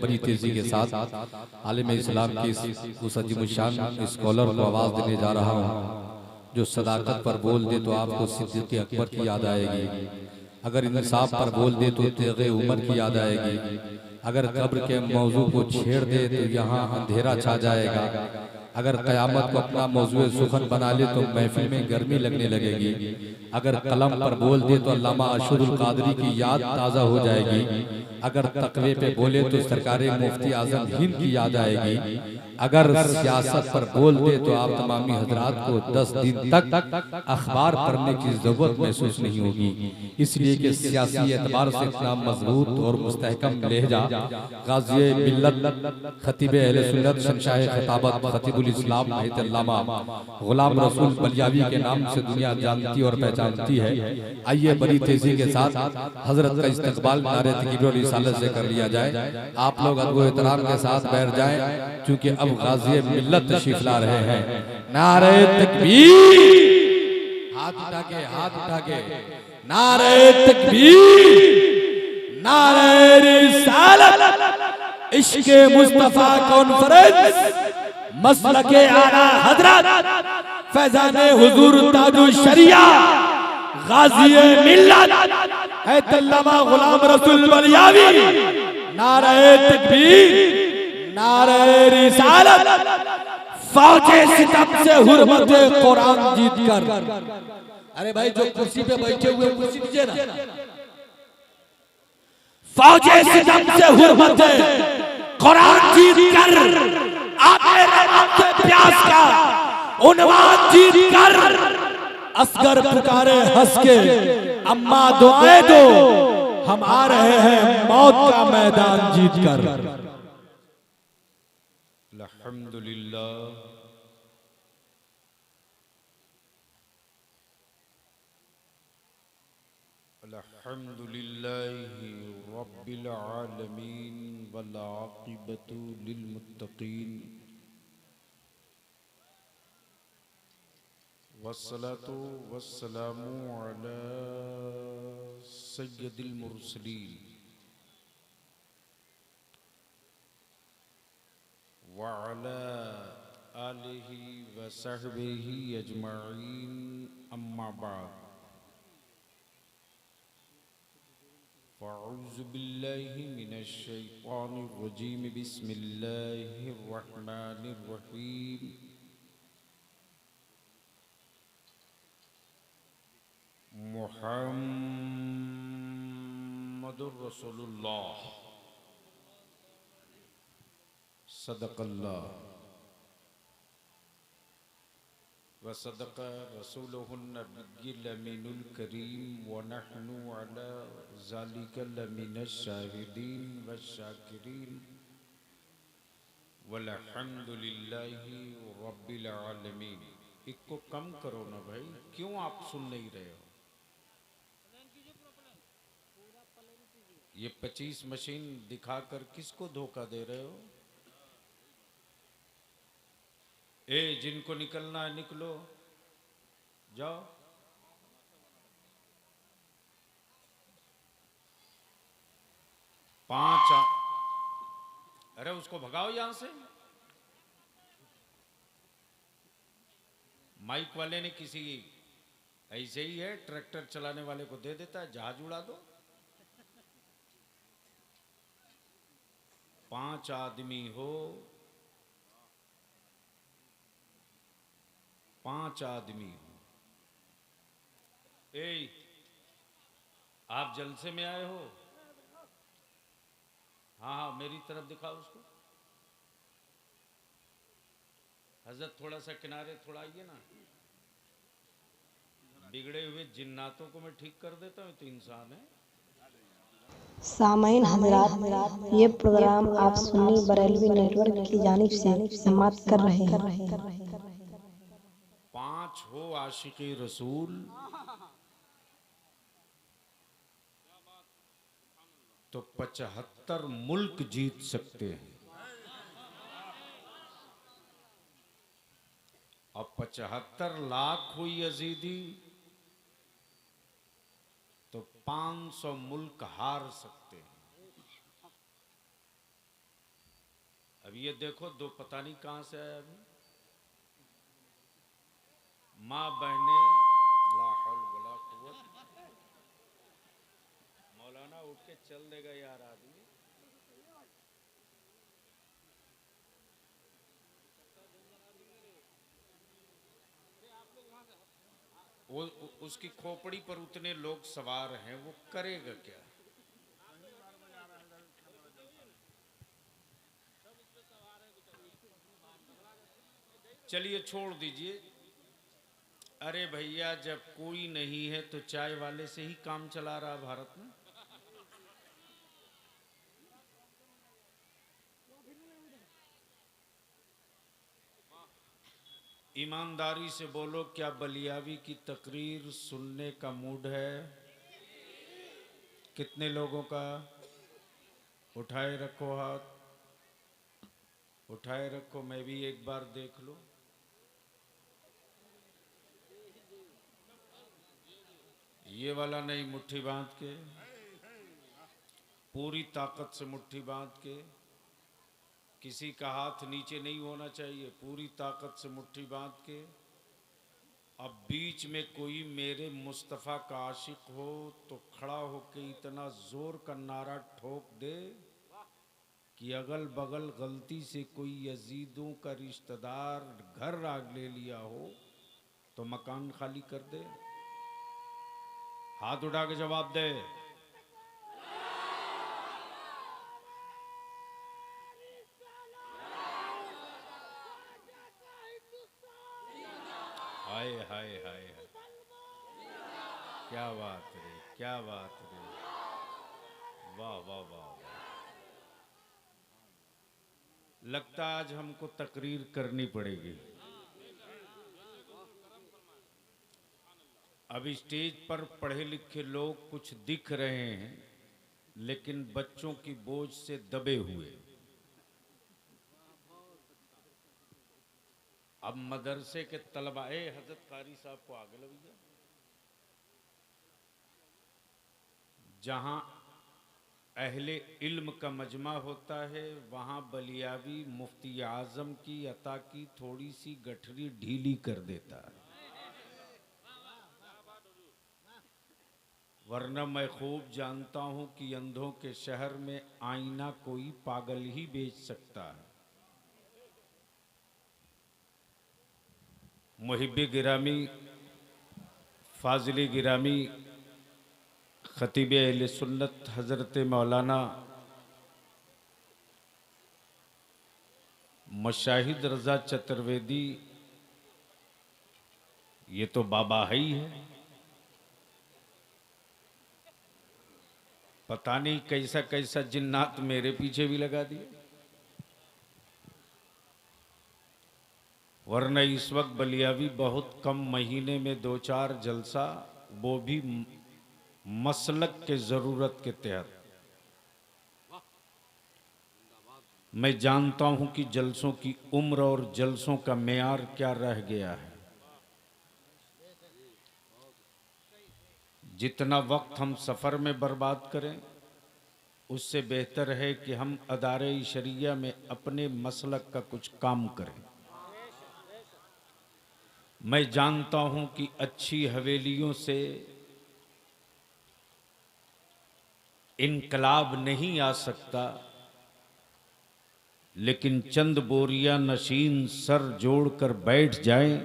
बड़ी तेजी के साथ आलिम इस्लाम की उस अजीमुशान स्कॉलर को आवाज़ देने जा रहा हूँ जो सदाकत पर बोल दे तो आपको सिद्दीक़ अकबर की याद आएगी, अगर इंसाफ पर बोल दे तो तेग़े उमर की याद आएगी, अगर कब्र के मौजू को छेड़ दे तो यहाँ अंधेरा छा जाएगा, अगर क़यामत को अपना मौजू सुखन बना ले तो महफिल में गर्मी लगने लगेगी, अगर कलम पर बोल दे तो अल्लामा अशरुल कादरी की याद ताज़ा हो जाएगी, अगर तकवे पे बोले तो सरकारे मुफ्ती आज़म हिंद की याद आएगी, अगर सियासत पर बोल दे तो आप तमामी हजरात को 10 दिन तक अखबार पढ़ने की जरूरत महसूस नहीं होगी, इसलिए कि सियासी एतबार से इतना मजबूत और मुस्तहकम लहजा गाज़ी मिल्लत खतीब अहले सुन्नत शमशाह खिताबत खतीबुल इस्लाम अल्लामा गुलाम रसूल बलियावी के नाम से दुनिया जानती और पहचानती है। आइए बड़ी तेजी के साथ हजरत का इस्तकबाल नारे तकबीर और रिसालत से कर लिया जाए। आप लोग अदब एहतराम के साथ बैठ जाएं क्योंकि अब गाज़ी मिल्लत तशरीफ ला रहे हैं। नारे तकबीर, हाथ उठा के नारे तकबीर, नारे रिसालत, इश्क़े मुस्तफा कॉन्फ्रेंस, मसलके आला हजरत फैज़ाने हुजूर ताजुल शरिया गाज़ी मिल्लत अल्लामा गुलाम रसूल बलियावी। नारे तकबीर, नारे रिसालत, फौजे सितम से हुर्मते कुरान जीत कर। अरे भाई जो कुर्सी पे बैठे हुए कुर्सी दीजिए ना। फौजे सितम से हुर्मते कुरान जीत कर, आगे के प्यास का उन्वान जीत कर, असगर पुकारे हंस के अम्मा दुआएं दो, हम आ रहे हैं मौत का मैदान जीत कर। अल्हम्दुलिल्लाह, अल्हम्दुलिल्लाहि रब्बिल आलमीन वल आक़िबतु लिल मुत्तक़ीन वस्सलातु वस्सलामु अला सय्यदिल मुरसलीन व अला आलिहि व सहबिहि अजमईन, अम्मा बाद। फ़अऊज़ु बिल्लाहि मिनश शैतानिर रजीम, बिस्मिल्लाहिर रहमानिर रहीम। मुहम्मदुर रसूलुल्लाह सदक़ल्लाह व सदक़ रसूलुहुन नबिय्युल अमीनुल करीम व नहनु अला ज़ालिका लमिनश शाहिदीन व शाकिरीन वल्हम्दुलिल्लाहि रब्बिल आलमीन। इसको कम करो ना भाई, क्यों आप सुन नहीं रहे हो? ये 25 मशीन दिखाकर किसको धोखा दे रहे हो? ए जिनको निकलना है निकलो, जाओ। अरे उसको भगाओ यहां से। माइक वाले ने किसी ऐसे ही है, ट्रैक्टर चलाने वाले को दे देता है, जहाज उड़ा दो। 5 आदमी हो, 5 आदमी हो। ए आप जलसे में आए हो? हाँ हाँ, मेरी तरफ दिखाओ उसको। हजरत थोड़ा सा किनारे, थोड़ा आइए ना। बिगड़े हुए जिन्नातों को मैं ठीक कर देता हूँ, तो इंसान है। सामाईन हज़रात, ये प्रोग्राम आप सुन्नी बरेलवी नेटवर्क की जानिब से समाप्त कर रहे हैं। 5 हो आशिक़े रसूल तो 75 मुल्क जीत सकते हैं, और 75 लाख हुई यजीदी तो 500 मुल्क हार सकते हैं। अब ये देखो दो पता नहीं कहाँ से आया अभी। माँ बहने ला हौल वला कुव्वत। मौलाना उठ के चल देगा यार आदमी। वो उसकी खोपड़ी पर उतने लोग सवार हैं, वो करेगा क्या? चलिए छोड़ दीजिए। अरे भैया जब कोई नहीं है तो चाय वाले से ही काम चला रहा भारत में। ईमानदारी से बोलो, क्या बलियावी की तकरीर सुनने का मूड है? कितने लोगों का? उठाए रखो हाथ, उठाए रखो, मैं भी एक बार देख लूं। ये वाला नहीं, मुट्ठी बांध के, पूरी ताकत से मुट्ठी बांध के। किसी का हाथ नीचे नहीं होना चाहिए, पूरी ताकत से मुट्ठी बांध के। अब बीच में कोई मेरे मुस्तफ़ा का आशिक हो तो खड़ा होके इतना जोर का नारा ठोक दे कि अगल बगल गलती से कोई यजीदों का रिश्तेदार घर आग ले लिया हो तो मकान खाली कर दे। हाथ उठा के जवाब दे। हाय हाय हाय हाय, क्या बात रे, क्या बात रे, वाह वाह वाह वाह। लगता आज हमको तकरीर करनी पड़ेगी। अब स्टेज पर पढ़े लिखे लोग कुछ दिख रहे हैं, लेकिन बच्चों की बोझ से दबे हुए। अब मदरसे के तलबा, हजरत कारी साहब को आगे लग। जहां अहले इल्म का मजमा होता है वहां बलियावी मुफ्ती आजम की अता की थोड़ी सी गठरी ढीली कर देता है, वरना मैं खूब जानता हूं कि अंधों के शहर में आईना कोई पागल ही बेच सकता है। मुहिब्बे गिरामी, फाजिले गिरामी, खतीब अहले सुन्नत हज़रत मौलाना मशाहिद रज़ा चतुर्वेदी, ये तो बाबा ही है। पता नहीं कैसा कैसा जिन्नात मेरे पीछे भी लगा दिए, वरना इस वक्त बलियावी बहुत कम महीने में 2-4 जलसा, वो भी मसलक के ज़रूरत के तहत। मैं जानता हूं कि जलसों की उम्र और जलसों का मेयार क्या रह गया है। जितना वक्त हम सफ़र में बर्बाद करें उससे बेहतर है कि हम अदारे शरिया में अपने मसलक का कुछ काम करें। मैं जानता हूं कि अच्छी हवेलियों से इनकलाब नहीं आ सकता, लेकिन चंद बोरिया नशीन सर जोड़कर बैठ जाएं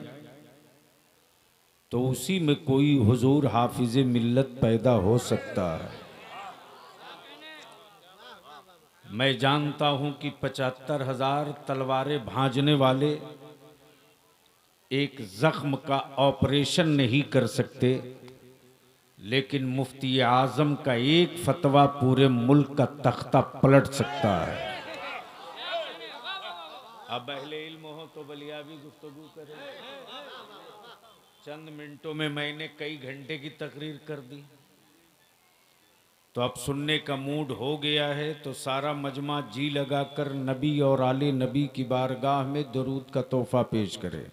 तो उसी में कोई हुजूर हाफिज़े मिल्लत पैदा हो सकता है। मैं जानता हूं कि 75,000 तलवारें भांजने वाले एक जख्म का ऑपरेशन नहीं कर सकते, लेकिन मुफ्ती आजम का एक फतवा पूरे मुल्क का तख्ता पलट सकता है। अब अहले इल्म हो तो बलियावी गुफ्तगू करें। चंद मिनटों में मैंने कई घंटे की तकरीर कर दी, तो अब सुनने का मूड हो गया है तो सारा मजमा जी लगाकर नबी और आले नबी की बारगाह में दरूद का तोहफा पेश करे।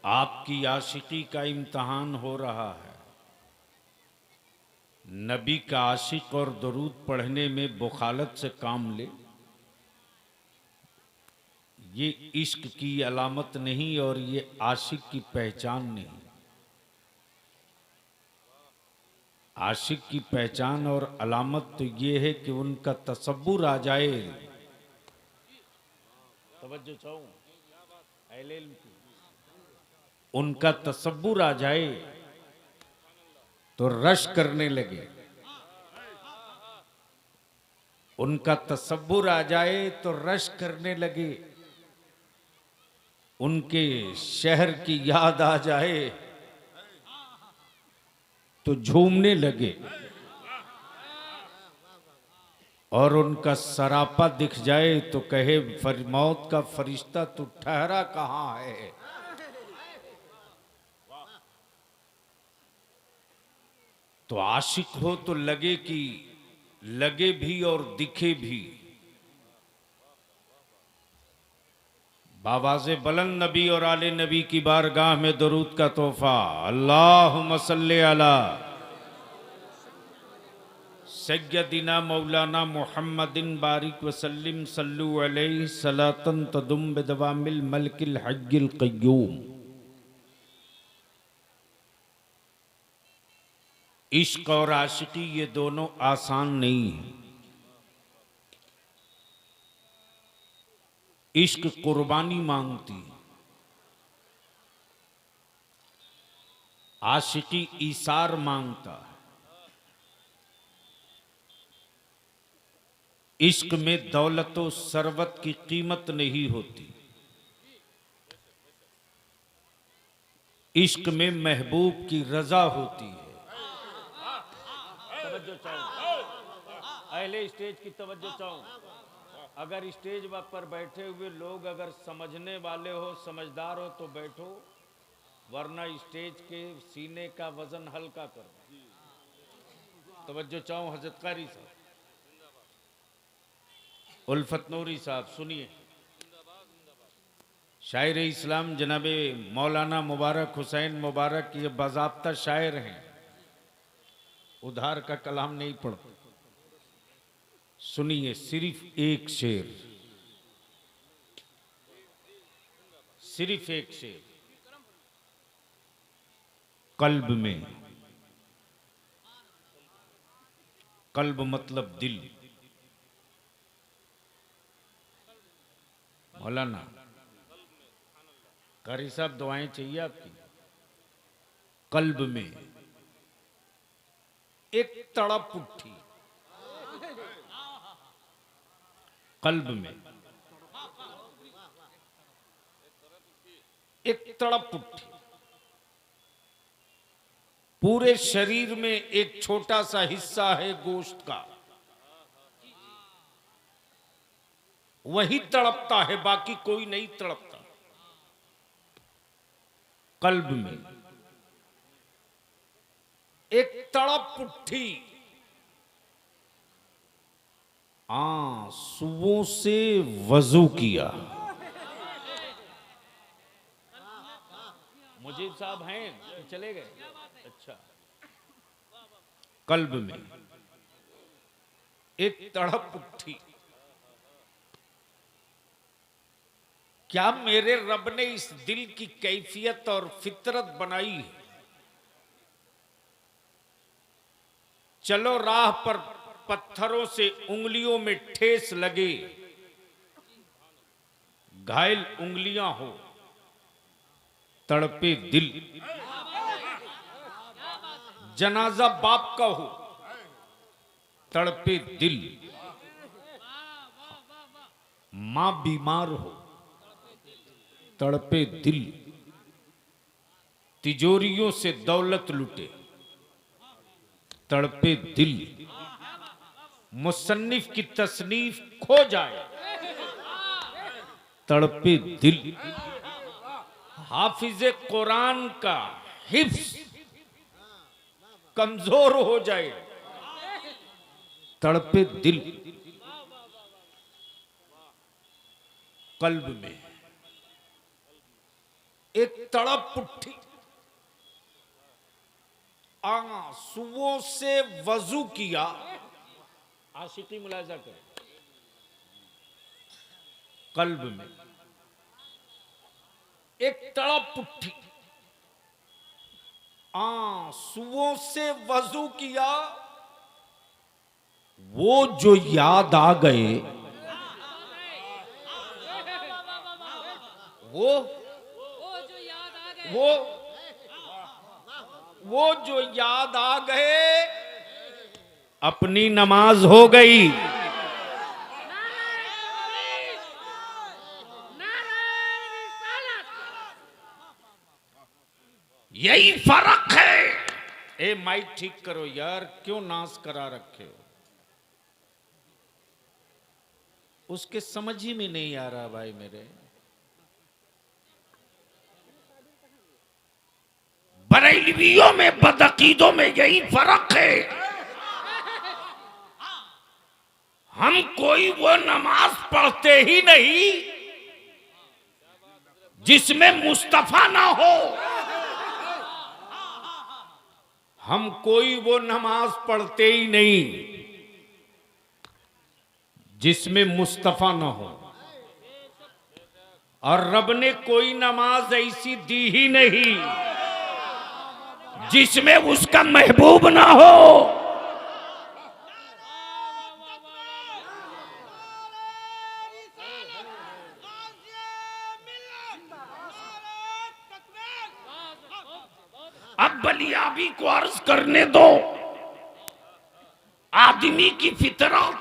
आपकी आशिकी का इम्तहान हो रहा है। नबी का आशिक और दरूद पढ़ने में बुखालत से काम ले, ये इश्क की अलामत नहीं और ये आशिक की पहचान नहीं। आशिक की पहचान और अलामत तो ये है कि उनका तसब्बुर आ जाए। तवज्जो चाहूं, अहले इल्म की। उनका तसब्बुर आ जाए तो रश करने लगे, उनका तसब्बुर आ जाए तो रश करने लगे, उनके शहर की याद आ जाए तो झूमने लगे, और उनका सरापा दिख जाए तो कहे मौत का फरिश्ता तू ठहरा कहां है। तो आशिक हो तो लगे कि लगे भी और दिखे भी। बावाज़े बुलंद नबी और आले नबी की बारगाह में दरूद का तोहफा। अल्लाहुम्मा सल्ली अला सय्यदिना मौलाना मुहम्मदिन बारिक वसल्लिम सल्लु अलैहि सलातन तदुम बिदवामिल मलकिल हज्जिल क़य्यूम। इश्क और आशिकी ये दोनों आसान नहीं है। इश्क कुर्बानी मांगती, आशिकी ईसार मांगता है। इश्क में दौलत व सरवत की कीमत नहीं होती। इश्क में महबूब की रजा होती है। तवज्जो चाहूं, अहले स्टेज की तवज्जो चाहूं। अगर स्टेज पर बैठे हुए लोग अगर समझने वाले हो, समझदार हो तो बैठो, वरना स्टेज के सीने का वजन हल्का करो। तवज्जो चाहूं हजरत कारी साहब, उल्फत नूरी साहब सुनिए। शायर इस्लाम जनाबे मौलाना मुबारक हुसैन मुबारक ये बाज़ाब्ता शायर हैं, उधार का कलाम नहीं पढ़ते। सुनिए सिर्फ एक शेर, सिर्फ एक शेर। कल्ब में, कल्ब मतलब दिल। मौलाना कारी साहब दुआएं चाहिए आपकी। कल्ब में एक तड़प उठी, कल्ब में एक तड़प उठी। पूरे शरीर में एक छोटा सा हिस्सा है गोश्त का, वही तड़पता है, बाकी कोई नहीं तड़पता। कल्ब में एक तड़प उठी, आंसुओं से वजू किया। मुजीब साहब हैं कि चले गए? अच्छा। कल्ब में एक तड़प उठी, क्या मेरे रब ने इस दिल की कैफियत और फितरत बनाई है। चलो राह पर पत्थरों से उंगलियों में ठेस लगे, घायल उंगलियां हो, तड़पे दिल। जनाजा बाप का हो, तड़पे दिल। मां बीमार हो, तड़पे दिल। तिजोरियों से दौलत लुटे, तड़पे दिल। मुसन्निफ की तसनीफ खो जाए, तड़पे दिल। हाफिजे कुरान का हिफ्स कमजोर हो जाए, तड़पे दिल। कल्ब में एक तड़प उठी, आंसुओं से वजू किया। आशिकी मुलाजा कर, कल्ब में एक तड़प उठी, आंसुओं से वजू किया, वो जो याद आ गए, वो जो याद आ गए, अपनी नमाज हो गई। यही फर्क है। ए माइक ठीक करो यार, क्यों नाश करा रखे हो? उसके समझ ही में नहीं आ रहा भाई मेरे। बरेलवियों में, बदअकीदों में यही फर्क है। हम कोई वो नमाज पढ़ते ही नहीं जिसमें मुस्तफा ना हो। हम कोई वो नमाज पढ़ते ही नहीं जिसमें मुस्तफा ना हो। और रब ने कोई नमाज ऐसी दी ही नहीं जिसमें उसका महबूब ना हो। अब बलियाबी को अर्ज करने दो। आदमी की फितरत,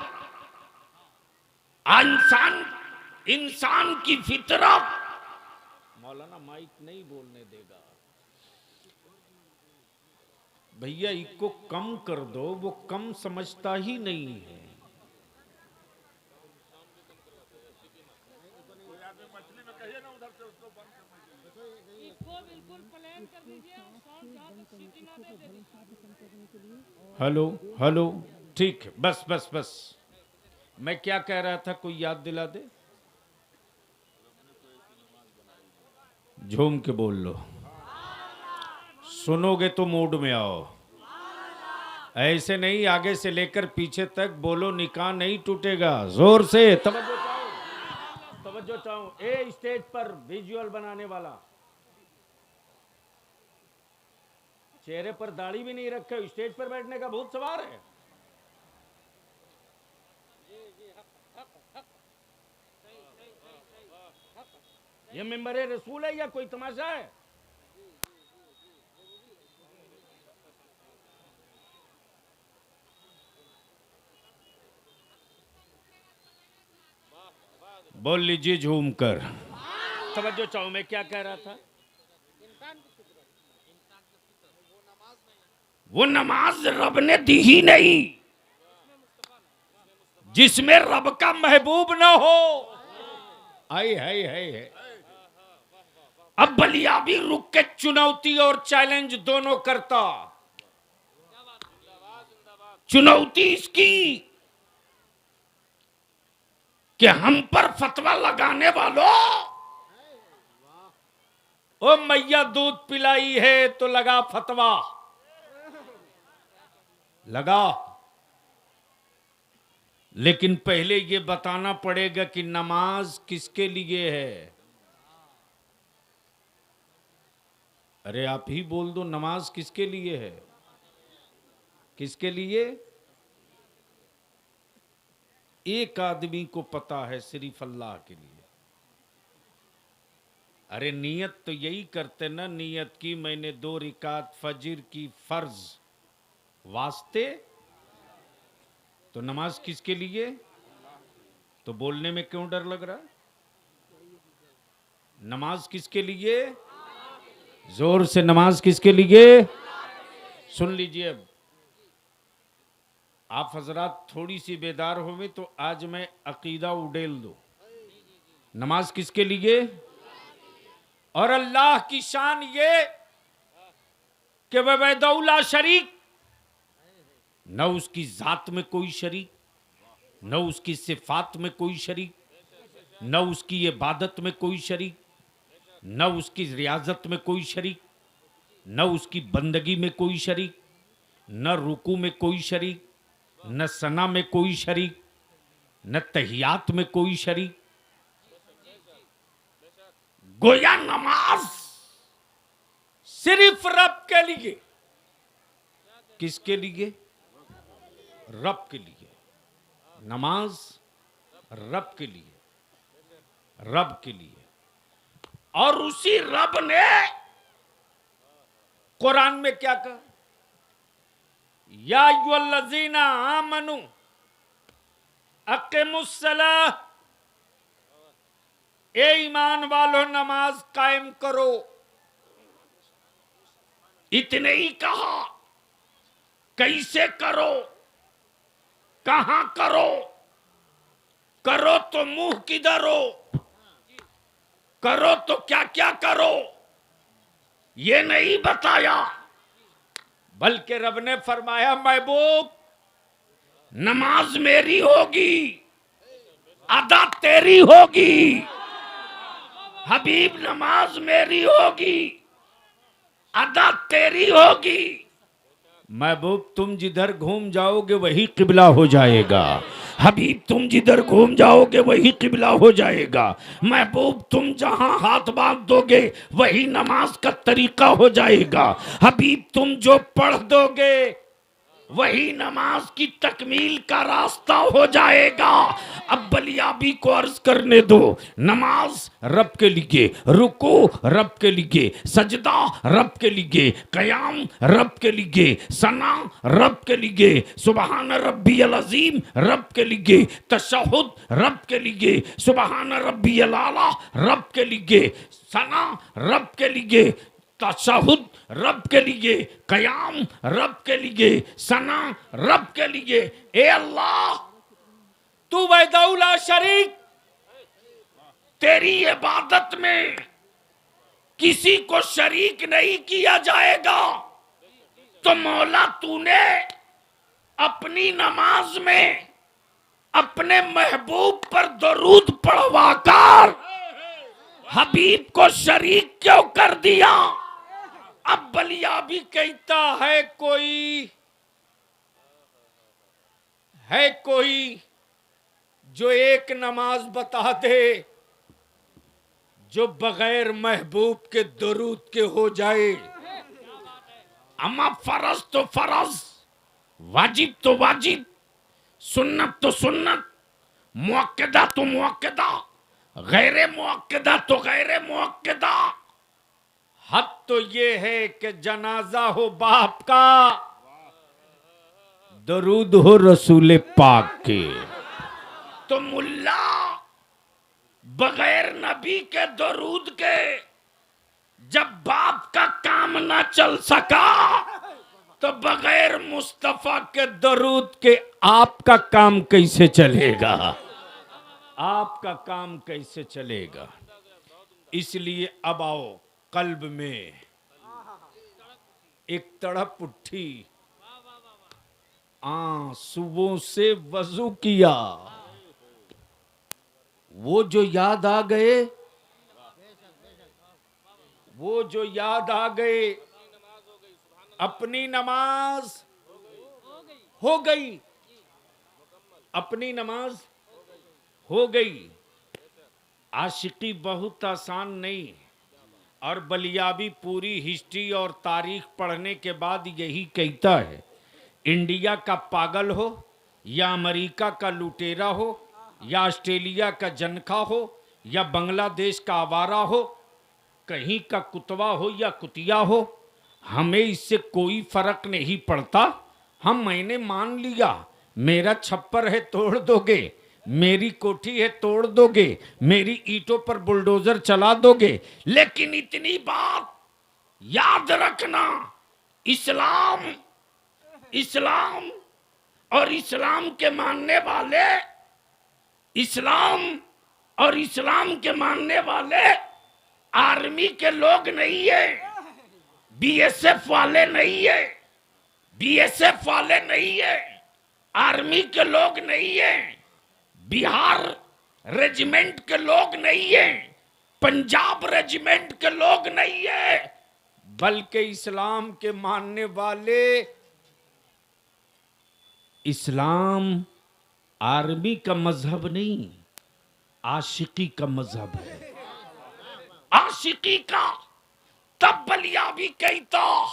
इंसान की फितरत। मौलाना माइक नहीं बोलने देगा भैया, इसको कम कर दो, वो कम समझता ही नहीं है। हेलो हेलो, ठीक है, बस बस बस। मैं क्या कह रहा था, कोई याद दिला दे। झूम के बोल लो, सुनोगे तो मूड में आओ। ऐसे नहीं, आगे से लेकर पीछे तक बोलो, निकाह नहीं टूटेगा। जोर से तवज्जो चाहूं, तवज्जो चाहूं। ए स्टेज पर विजुअल बनाने वाला, चेहरे पर दाढ़ी भी नहीं रखे, स्टेज पर बैठने का भूत सवार है। ये मिंबरे रसूल है या कोई तमाशा है? बोल लीजिए झूम कर। तवज्जो चाहूं, मैं क्या कह रहा था। वो नमाज रब ने दी ही नहीं जिसमें रब का महबूब ना हो। आई है। अब बलियाबी रुक के चुनौती और चैलेंज दोनों करता। चुनौती इसकी कि हम पर फतवा लगाने वालों, ओ मैया दूध पिलाई है तो लगा फतवा, लगा। लेकिन पहले ये बताना पड़ेगा कि नमाज किसके लिए है। अरे आप ही बोल दो, नमाज किसके लिए है? किसके लिए? एक आदमी को पता है, सिर्फ अल्लाह के लिए। अरे नियत तो यही करते ना, नियत की मैंने 2 रिकात फजर की फर्ज वास्ते। तो नमाज किसके लिए? तो बोलने में क्यों डर लग रहा? नमाज किसके लिए? जोर से, नमाज किसके लिए? सुन लीजिए, अब आप हजरात थोड़ी सी बेदार होंगे तो आज मैं अकीदा उड़ेल दो। नमाज किसके लिए? और अल्लाह की शान ये कि वहदहू शरीक, न उसकी जात में कोई शरीक, न उसकी सिफात में कोई शरीक, न उसकी इबादत में कोई शरीक, न उसकी रियाजत में कोई शरीक, न उसकी बंदगी में कोई शरीक, न रुकू में कोई शरीक, न सना में कोई शरीक, न तहियात में कोई शरीक। गोया नमाज सिर्फ रब के लिए। किसके लिए? रब के लिए। नमाज रब के लिए, रब के लिए। और उसी रब ने कुरान में क्या कहा? या अय्युहल्लज़ीना आमनू अक़ीमुस्सलाह, ए ईमान वालों नमाज कायम करो। इतने ही कहा, कैसे करो, कहां करो, करो तो मुंह किधर हो, करो तो क्या क्या करो, ये नहीं बताया। बल्कि रब ने फरमाया महबूब नमाज मेरी होगी, अदा तेरी होगी। हबीब नमाज मेरी होगी, अदा तेरी होगी। महबूब तुम जिधर घूम जाओगे वही किबला हो जाएगा। हबीब तुम जिधर घूम जाओगे वही किबला हो जाएगा। महबूब तुम जहां हाथ बांध दोगे वही नमाज का तरीका हो जाएगा। हबीब तुम जो पढ़ दोगे वही नमाज की तकमील का रास्ता हो जाएगा। अब बलियाबी को अर्ज करने दो। नमाज रब के लिए, रुकू रब के लिए, सजदा रब के लिए, कयाम रब के लिए, सना रब के लिए, सुबहान रब्बियल अज़ीम रब के लिए, तशहुद रब के लिए, सुबहान रब्बियल आला रब के लिए, सना रब के लिए, तशहुद रब के लिए, कयाम रब के लिए, सना रब के लिए। ए अल्लाह तू वहदहुला शरीक, तेरी इबादत में किसी को शरीक नहीं किया जाएगा। तो मौला तूने अपनी नमाज में अपने महबूब पर दरूद पढ़वाकर हबीब को शरीक क्यों कर दिया? अब बलियाबी कहता है कोई जो एक नमाज बता दे जो बगैर महबूब के दरूद के हो जाए। अमा फरज तो फरज, वाजिब तो वाजिब, सुन्नत तो सुन्नत, मुअक्कदा तो मुअक्कदा, गैर मुअक्कदा तो गैर मुअक्कदा। हद तो ये है कि जनाजा हो बाप का, दरूद हो रसूल पाक के। तो मुल्ला बगैर नबी के दरूद के जब बाप का काम ना चल सका तो बगैर मुस्तफा के दरूद के आपका काम कैसे चलेगा? आपका काम कैसे चलेगा? इसलिए अब आओ, कल्ब में एक तड़प उठी, आंसुओं से वजू किया। वो जो याद आ गए, वो जो याद आ गए, अपनी नमाज हो गई, अपनी नमाज हो गई। आशिकी बहुत आसान नहीं, और बलियाबी पूरी हिस्ट्री और तारीख पढ़ने के बाद यही कहता है, इंडिया का पागल हो या अमेरिका का लुटेरा हो या ऑस्ट्रेलिया का जनखा हो या बांग्लादेश का आवारा हो, कहीं का कुतवा हो या कुतिया हो, हमें इससे कोई फर्क नहीं पड़ता। मैंने मान लिया, मेरा छप्पर है तोड़ दोगे, मेरी कोठी है तोड़ दोगे, मेरी ईंटों पर बुलडोजर चला दोगे, लेकिन इतनी बात याद रखना, इस्लाम इस्लाम और इस्लाम के मानने वाले, इस्लाम और इस्लाम के मानने वाले आर्मी के लोग नहीं है, बीएसएफ वाले नहीं है, बीएसएफ वाले नहीं है, आर्मी के लोग नहीं है, बिहार रेजिमेंट के लोग नहीं है, पंजाब रेजिमेंट के लोग नहीं है, बल्कि इस्लाम के मानने वाले इस्लाम आर्मी का मजहब नहीं, आशिकी का मजहब है। आशिकी का तब बलिया भी कहता,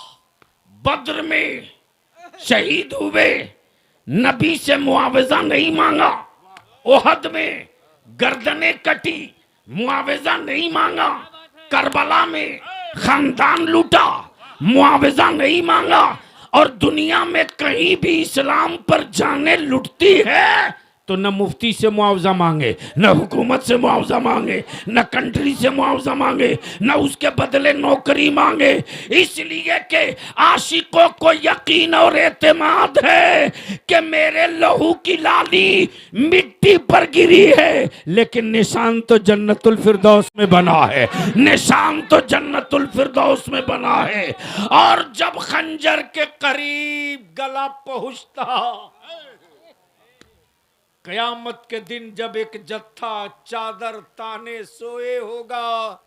बद्र में शहीद हुए, नबी से मुआवजा नहीं मांगा। ओहद में गर्दनें कटी, मुआवजा नहीं मांगा। करबला में खानदान लूटा, मुआवजा नहीं मांगा। और दुनिया में कहीं भी इस्लाम पर जाने लुटती है तो न मुफ्ती से मुआवजा मांगे, न हुकूमत से मुआवजा मांगे, न कंट्री से मुआवजा मांगे, न उसके बदले नौकरी मांगे। इसलिए कि आशिकों को यकीन और एतमाद है कि मेरे लहू की लाली मिट्टी पर गिरी है, लेकिन निशान तो जन्नतुल फिरदौस में बना है, निशान तो जन्नतुल फिरदौस में बना है। और जब खंजर के करीब गला पहुंचता, कयामत के दिन जब एक जत्था चादर ताने सोए होगा,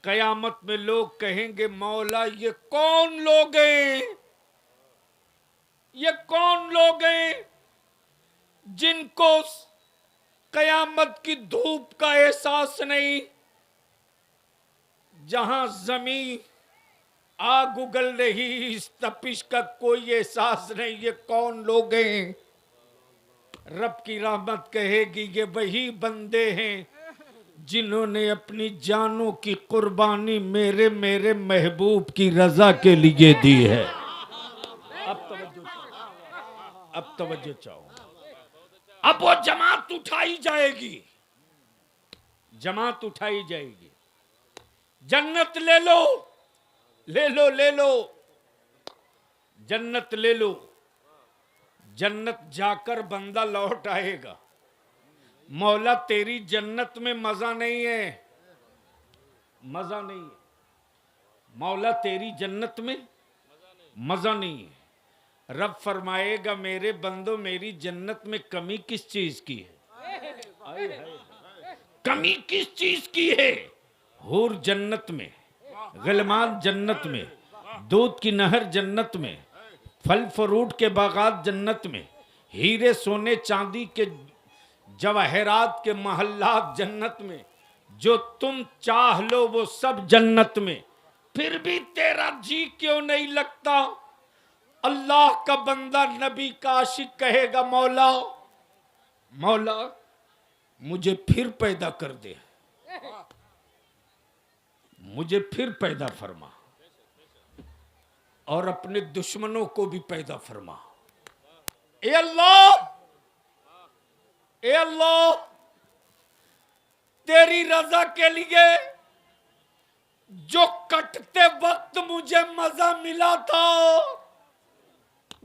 कयामत में लोग कहेंगे, मौला ये कौन लोग हैं, ये कौन लोग हैं जिनको कयामत की धूप का एहसास नहीं, जहां जमीन आग उगल रही, इस तपिश का कोई एहसास नहीं, ये कौन लोग हैं। रब की रहमत कहेगी, ये वही बंदे हैं जिन्होंने अपनी जानों की कुर्बानी मेरे महबूब की रजा के लिए दी है। अब तवज्जो चाहो। अब वो जमात उठाई जाएगी, जमात उठाई जाएगी। जन्नत ले लो, ले लो, ले लो, जन्नत ले लो। जन्नत जाकर बंदा लौट आएगा, मौला तेरी जन्नत में मजा नहीं है, मजा नहीं है, मौला तेरी जन्नत में मजा नहीं है। रब फरमाएगा, मेरे बंदो मेरी जन्नत में कमी किस चीज की है, कमी किस चीज की है। हूर जन्नत में, गिलमान जन्नत में, दूध की नहर जन्नत में, फल फ्रूट के बागात जन्नत में, हीरे सोने चांदी के जवाहरात के महल्लात जन्नत में, जो तुम चाह लो वो सब जन्नत में। फिर भी तेरा जी क्यों नहीं लगता। अल्लाह का बंदा नबी का आशिक कहेगा, मौला मौला मुझे फिर पैदा कर दे, मुझे फिर पैदा फरमा, और अपने दुश्मनों को भी पैदा फरमा। ए अल्लाह, ए अल्लाह, तेरी रजा के लिए जो कटते वक्त मुझे मजा मिला था,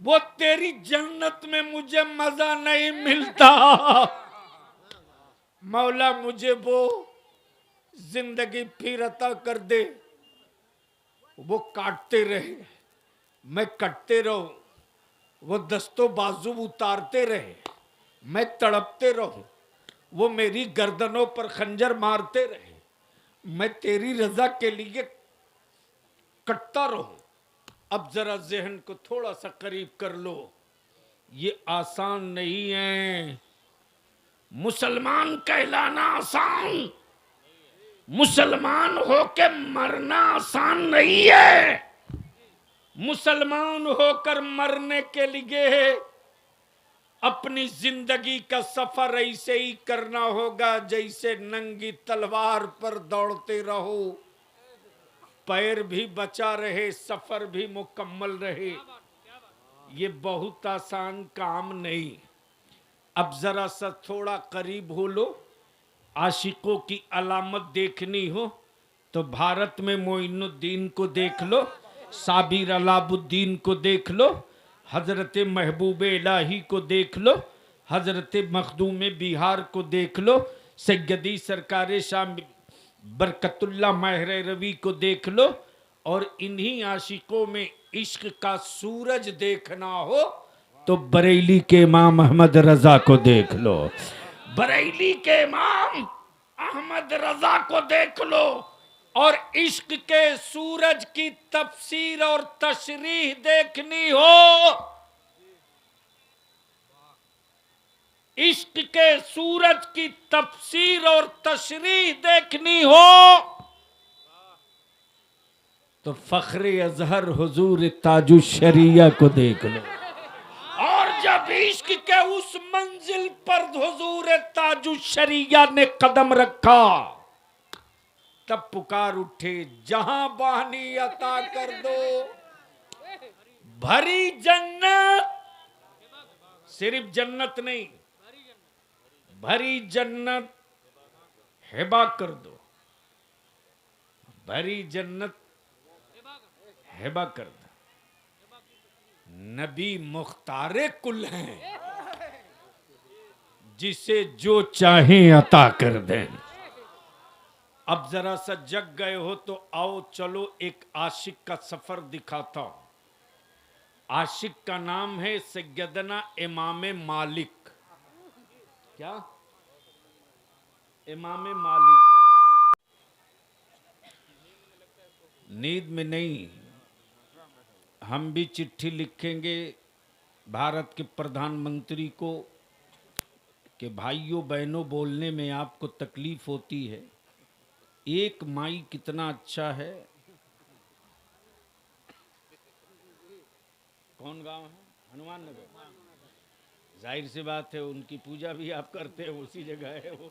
वो तेरी जन्नत में मुझे मजा नहीं मिलता। मौला मुझे वो जिंदगी फिर अता कर दे, वो काटते रहे, मैं कटते रहूं, वो दस्तों बाजू उतारते रहे, मैं तड़पते रहूं, वो मेरी गर्दनों पर खंजर मारते रहे, मैं तेरी रजा के लिए कटता रहूं। अब जरा जहन को थोड़ा सा करीब कर लो, ये आसान नहीं है। मुसलमान कहलाना आसान, मुसलमान होके मरना आसान नहीं है। मुसलमान होकर मरने के लिए अपनी जिंदगी का सफर ऐसे ही करना होगा जैसे नंगी तलवार पर दौड़ते रहो, पैर भी बचा रहे, सफर भी मुकम्मल रहे। ये बहुत आसान काम नहीं। अब जरा सा थोड़ा करीब हो लो। आशिकों की अलामत देखनी हो तो भारत में मोइनुद्दीन को देख लो, साबिर अलाउद्दीन को देख लो, हजरत महबूब इलाही को देख लो, हजरत मखदूम बिहार को देख लो, सैयदी सरकार शाह बरकतुल्लाह महर रवी को देख लो। और इन्हीं आशिकों में इश्क का सूरज देखना हो तो बरेली के इमाम अहमद रजा को देख लो, बरेली के इमाम अहमद रजा को देख लो। और इश्क के सूरज की तफसीर और तशरीह देखनी हो इश्क के सूरज की तफसीर और तशरीह देखनी हो तो फख्र अजहर हुजूर ताजु शरिया को देख लो। और जब इश्क के उस मंजिल पर हुजूर ताजु शरिया ने कदम रखा तब पुकार उठे, जहां बहानी अता कर दो, भरी जन्नत, सिर्फ जन्नत नहीं, भरी जन्नत हिबा कर दो, भरी जन्नत हिबा कर दो। नबी मुख्तारे कुल हैं, जिसे जो चाहे अता कर दें। अब जरा सा जग गए हो तो आओ चलो एक आशिक का सफर दिखाता हूं। आशिक का नाम है सैयदना इमाम मालिक। क्या? इमाम मालिक। नींद में नहीं, हम भी चिट्ठी लिखेंगे भारत के प्रधानमंत्री को कि भाइयों बहनों बोलने में आपको तकलीफ होती है, एक माई कितना अच्छा है। कौन गांव है? हनुमान नगर। जाहिर सी बात है उनकी पूजा भी आप करते हैं, उसी जगह है वो।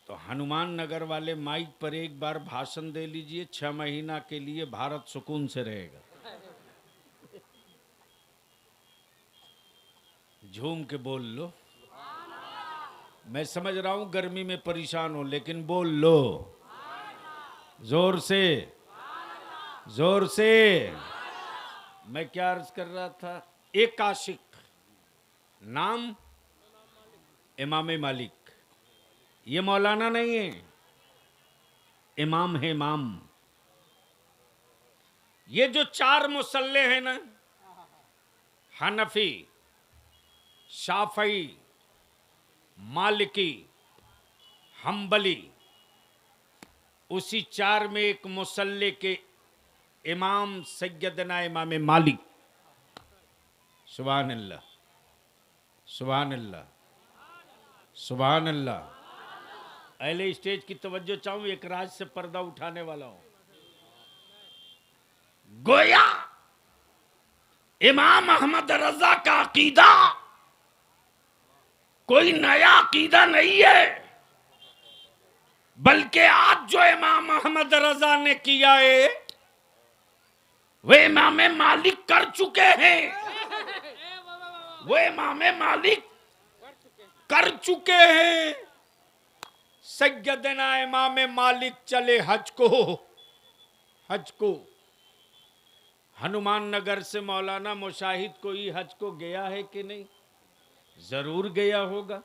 तो हनुमान नगर वाले माइक पर एक बार भाषण दे लीजिए, 6 महीना के लिए भारत सुकून से रहेगा। झूम के बोल लो। मैं समझ रहा हूं गर्मी में परेशान हो, लेकिन बोल लो जोर से, जोर से। मैं क्या अर्ज कर रहा था? एक आशिक, नाम इमाम मालिक। ये मौलाना नहीं है, इमाम है इमाम। ये जो 4 मुसल्ले हैं ना, हनफी, शाफई, मालिकी, हम्बली, उसी 4 में एक मुसल्ले के इमाम सैयदना इमाम मालिक। सुभान अल्लाह, सुभान अल्लाह, सुभान अल्लाह। अहले स्टेज की तवज्जो चाहूं, एक राज से पर्दा उठाने वाला हूं। गोया इमाम अहमद रजा का अकीदा कोई नया अकीदा नहीं है, बल्कि आज जो इमाम अहमद रजा ने किया है वे इमाम मालिक कर चुके हैं। वो इमाम मालिक कर चुके हैं। सैयदना इमाम मालिक चले हज को, हज को। हनुमान नगर से मौलाना मुशाहिद कोई हज को गया है कि नहीं? जरूर गया होगा।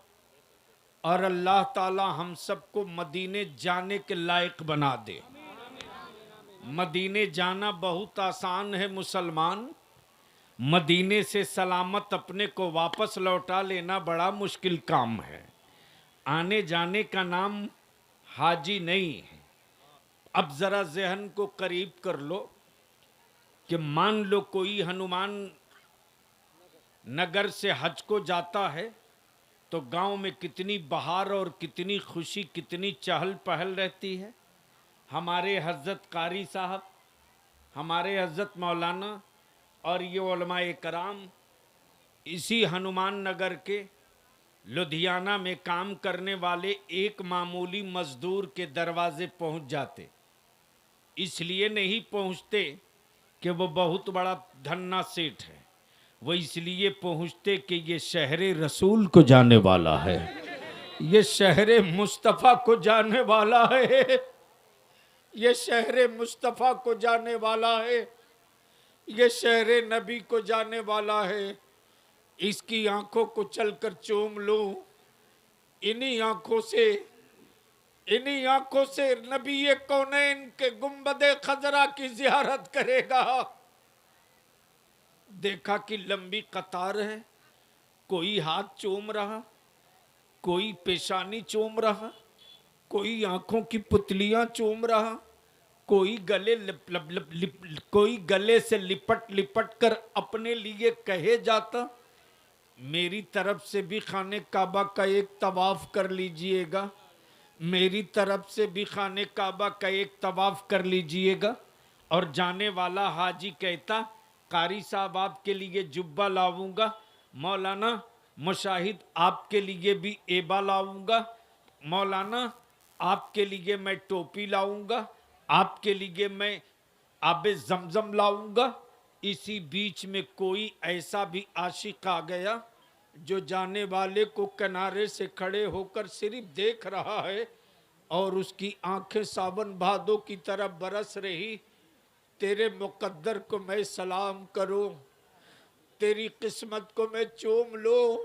और अल्लाह ताला हम सबको मदीने जाने के लायक बना दे। मदीने जाना बहुत आसान है मुसलमान, मदीने से सलामत अपने को वापस लौटा लेना बड़ा मुश्किल काम है। आने जाने का नाम हाजी नहीं है। अब जरा जहन को करीब कर लो कि मान लो कोई हनुमान नगर से हज को जाता है तो गांव में कितनी बहार और कितनी खुशी, कितनी चहल पहल रहती है। हमारे हज़रत कारी साहब, हमारे हज़रत मौलाना और ये उलमाए कराम इसी हनुमान नगर के लुधियाना में काम करने वाले एक मामूली मजदूर के दरवाजे पहुंच जाते। इसलिए नहीं पहुंचते कि वो बहुत बड़ा धन्ना सेठ है, वो इसलिए पहुंचते कि ये शहर रसूल को जाने वाला है, ये शहर मुस्तफ़ा को जाने वाला है, ये शहर मुस्तफ़ा को जाने वाला है, ये शहर नबी को जाने वाला है। इसकी आंखों को चलकर चूम लूं, इन्हीं आंखों से नबी कौनैन के गुंबदे खजरा की ज़ियारत करेगा। देखा कि लंबी कतार है, कोई हाथ चूम रहा, कोई पेशानी चूम रहा, कोई आंखों की पुतलियां चूम रहा, कोई गले कोई गले से लिपट लिपट कर अपने लिए कहे जाता, मेरी तरफ से भी खाने काबा का एक तवाफ कर लीजिएगा, मेरी तरफ से भी खाने काबा का एक तवाफ कर लीजिएगा। और जाने वाला हाजी कहता, कारी साहब आपके लिए जुब्बा लाऊंगा, मौलाना मुशाहिद आपके लिए भी एबा लाऊंगा, मौलाना आपके लिए मैं टोपी लाऊंगा, आपके लिए मैं आबे जमजम लाऊंगा। इसी बीच में कोई ऐसा भी आशिक आ गया जो जाने वाले को किनारे से खड़े होकर सिर्फ देख रहा है और उसकी आंखें सावन भादों की तरह बरस रही। तेरे मुकद्दर को मैं सलाम करूं, तेरी किस्मत को मैं चूम लूं,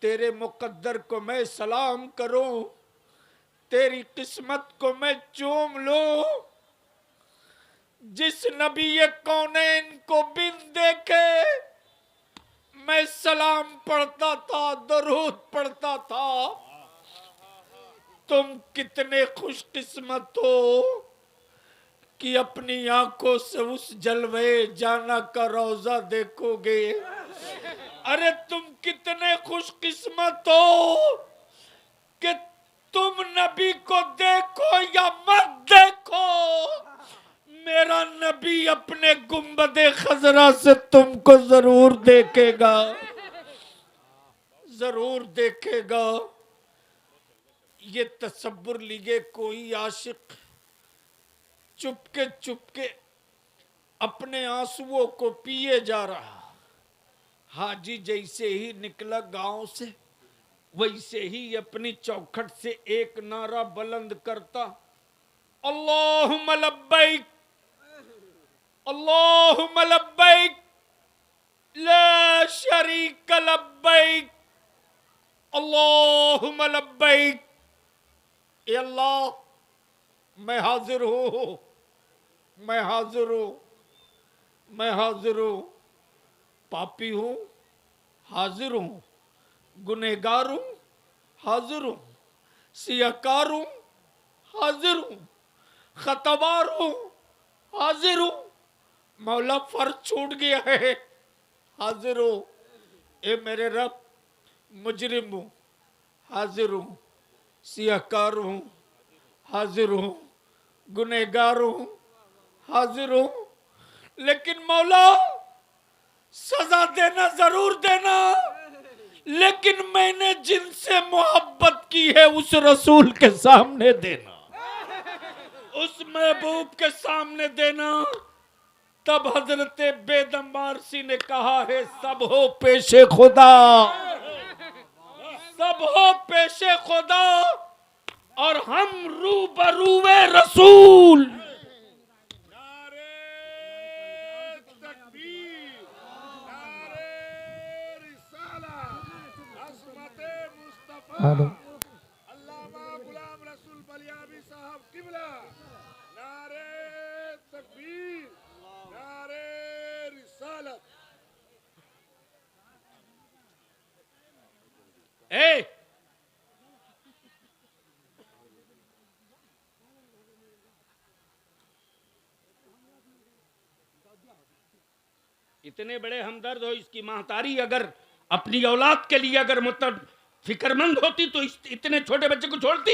तेरे मुकद्दर को मैं सलाम करूं, तेरी किस्मत को मैं चूम लूं। जिस नबी ये कौनैन को बिन देखे मैं सलाम पढ़ता था, दरूद पढ़ता था। तुम कितने खुशकिस्मत हो कि अपनी आंखों से उस जलवे जाना का रोजा देखोगे। अरे तुम कितने खुशकिस्मत हो कि तुम नबी को देखो या मत देखो, मेरा नबी अपने गुंबदे खजरा से तुमको जरूर देखेगा, जरूर देखेगा। ये तसब्बुर लीजिए, कोई आशिक चुपके चुपके अपने आंसुओं को पिए जा रहा। हाजी जैसे ही निकला गांव से, वैसे ही अपनी चौखट से एक नारा बुलंद करता, अल्लाहुम्मा लब्बैक, अल्लाहुम्मा लब्बैक, ला शरीक लब्बैक, अल्लाहुम्मा लब्बैक। ए अल्लाह, मैं हाजिर हूं, मैं हाजिर हूं, मैं हाजिर हूं। पापी हूं, हाजिर हूं, गुनहगार हूं, हाजिर हूं, सियाकार हूं, हाजिर हूं, खतवार हूं, हाजिर हूं। मौला फर्ज छूट गया है, हाजिर हूं। ए मेरे रब, मुजरिम हूं, हाजिर हूं, सियाकार हूं, हाजिर हूं, गुनहगार हूं, हाजिर हूं। लेकिन मौला सजा देना जरूर देना, लेकिन मैंने जिनसे मोहब्बत की है उस रसूल के सामने देना, उस महबूब के सामने देना। तब हजरत बेदम वारसी ने कहा है, सब हो पेशे खुदा, सब हो पेशे खुदा और हम रूबरूए रसूल। हेलो, अल्लामा गुलाम रसूल बलियाबी साहब किबला, नारे तकबीर, नारे रिसालत। इतने बड़े हमदर्द हो, इसकी महतारी अगर अपनी औलाद के लिए अगर मतलब फिक्रमंद होती तो इतने छोटे बच्चे को छोड़ती।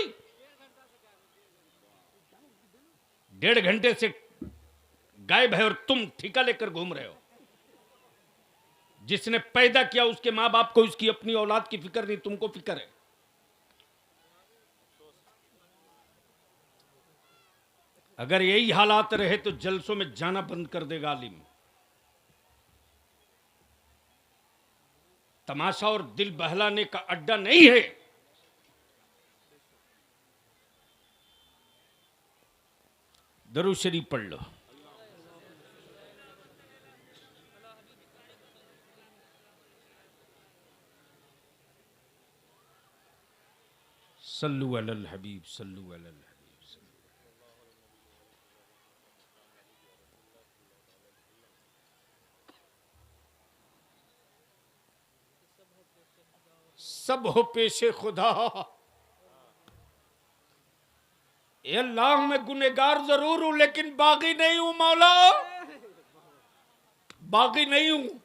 1.5 घंटे से गायब है और तुम ठिका लेकर घूम रहे हो। जिसने पैदा किया उसके मां बाप को उसकी अपनी औलाद की फिक्र नहीं, तुमको फिक्र है। अगर यही हालात रहे तो जलसों में जाना बंद कर देगा आलिम। तमाशा और दिल बहलाने का अड्डा नहीं है। दरूद शरीफ पढ़ लो। सल्लु अलल हबीब, सल्लु अलल हबीब। सब हो पेशे खुदा, ए अल्लाह मैं गुनहगार जरूर हूं लेकिन बागी नहीं हूं मौला, बागी नहीं हूं।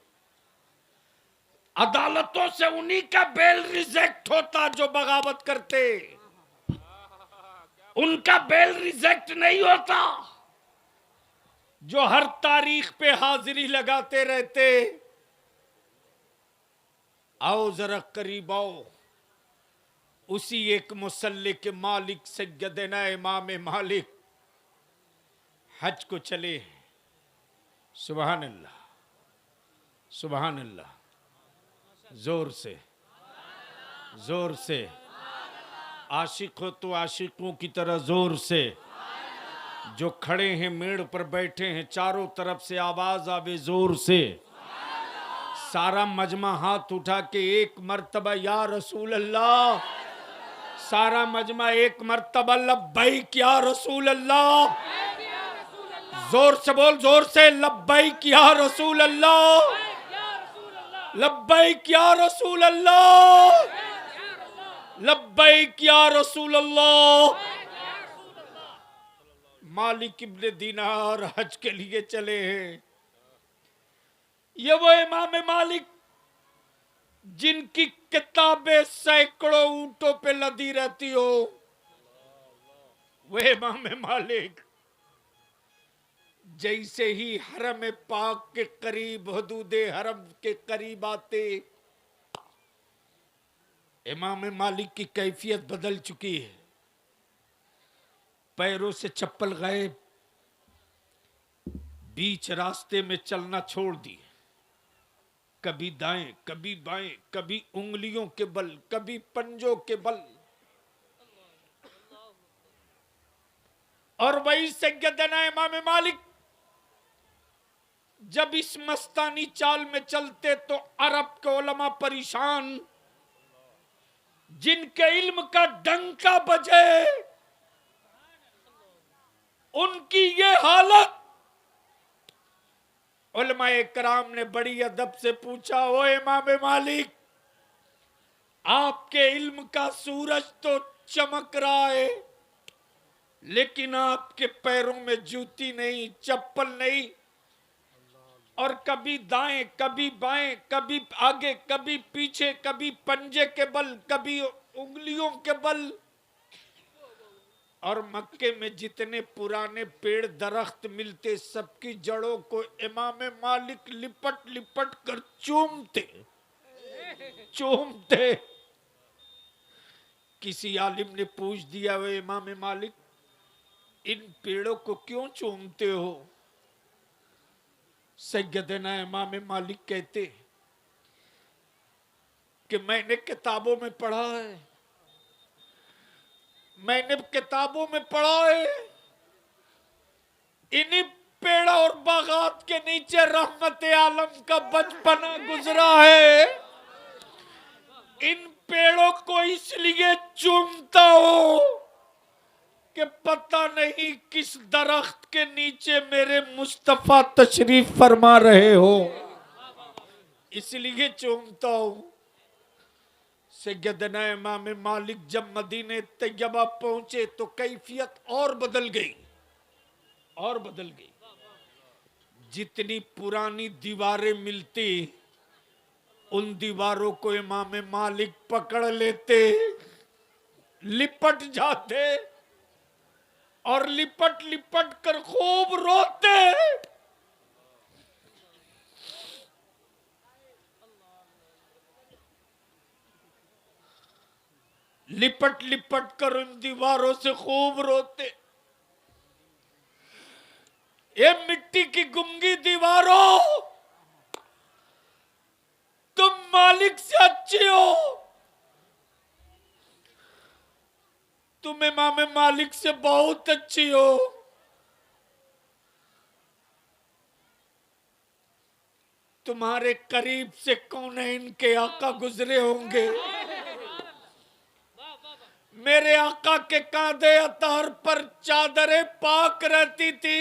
अदालतों से उन्हीं का बेल रिजेक्ट होता जो बगावत करते, उनका बेल रिजेक्ट नहीं होता जो हर तारीख पे हाजिरी लगाते रहते। आओ जरा करीब आओ, उसी एक मुसल्ले के मालिक सैयदना इमाम मालिक हज को चले। सुभान अल्लाह, सुभान अल्लाह। जोर से, जोर से। आशिक हो तो आशिकों की तरह जोर से। जो खड़े हैं मेड़ पर बैठे हैं चारों तरफ से आवाज आवे जोर से। सारा मजमा हाथ उठा के एक मर्तबा या रसूल अल्लाह, सारा मजमा एक मर्तबा लब्बैक या रसूल अल्लाह। जोर से बोल, जोर से, लब्बैक या रसूल अल्लाह, लब्बैक या रसूल अल्लाह, लब्बैक या रसूल अल्लाह। मालिक इब्ने दीनार हज के लिए चले हैं। ये वो इमाम मालिक जिनकी किताबें सैकड़ों ऊंटों पे लदी रहती हो, वह इमाम मालिक जैसे ही हरम पाक के करीब, हदूदे हरम के करीब आते, इमाम मालिक की कैफियत बदल चुकी है। पैरों से चप्पल गायब, बीच रास्ते में चलना छोड़ दिए। कभी दाएं, कभी बाएं, कभी उंगलियों के बल, कभी पंजों के बल। और वही सैयदना इमाम मालिक जब इस मस्तानी चाल में चलते तो अरब के उलमा परेशान, जिनके इल्म का डंका बजे उनकी ये हालत। उलमाए कराम ने बड़ी अदब से पूछा, ओ इमाम मालिक, आपके इल्म का सूरज तो चमक रहा है लेकिन आपके पैरों में जूती नहीं, चप्पल नहीं, और कभी दाएं, कभी बाएं, कभी आगे, कभी पीछे, कभी पंजे के बल, कभी उंगलियों के बल। और मक्के में जितने पुराने पेड़ दरख्त मिलते सबकी जड़ों को इमाम मालिक लिपट लिपट कर चूमते, चूमते। किसी आलिम ने पूछ दिया, वे इमाम मालिक इन पेड़ों को क्यों चूमते हो? सैयदना इमाम मालिक कहते कि मैंने किताबों में पढ़ा है, मैंने किताबों में पढ़ा है, इन्हीं पेड़ और बागात के नीचे रहमत आलम का बचपना गुजरा है। इन पेड़ों को इसलिए चूमता हो कि पता नहीं किस दरख्त के नीचे मेरे मुस्तफा तशरीफ फरमा रहे हो, इसलिए चूमता हूं। सैयदना इमाम मालिक जब मदीने तैयबा पहुंचे तो कैफियत और बदल गई, और बदल गई। जितनी पुरानी दीवारें मिलती उन दीवारों को इमाम मालिक पकड़ लेते, लिपट जाते और लिपट लिपट कर खूब रोते। लिपट लिपट कर उन दीवारों से खूब रोते। ये मिट्टी की गुंगी दीवारों, तुम मालिक से अच्छे हो, तुम इमाम मालिक से बहुत अच्छी हो। तुम्हारे करीब से कौन है इनके आका गुजरे होंगे। मेरे आका के कांधे अतार पर चादरें पाक रहती थी।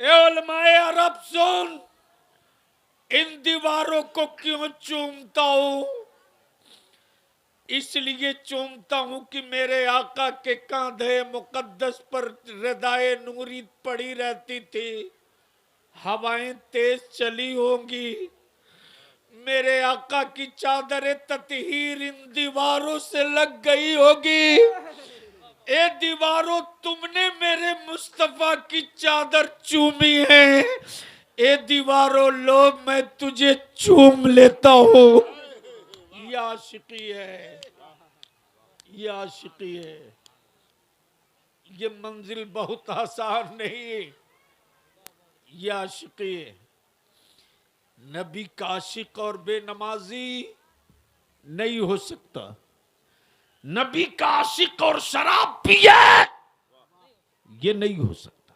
ए उलमाए अरब सुन, इन दीवारों को क्यों चूमता हूं? इसलिए चूमता हूं कि मेरे आका के कांधे मुकद्दस पर रदाए नूरी पड़ी रहती थी। हवाएं तेज चली होंगी, मेरे आका की चादर ततहीर इन दीवारों से लग गई होगी। ए दीवारों, तुमने मेरे मुस्तफा की चादर चूमी है। ए दीवारों, लो मैं तुझे चूम लेता हूं। ये आशिकी है, ये आशिकी है। ये मंजिल बहुत आसान नहीं, ये आशिकी है। नबी का आशिक और बेनमाजी नहीं हो सकता। नबी का आशिक और शराब पिए, ये नहीं हो सकता।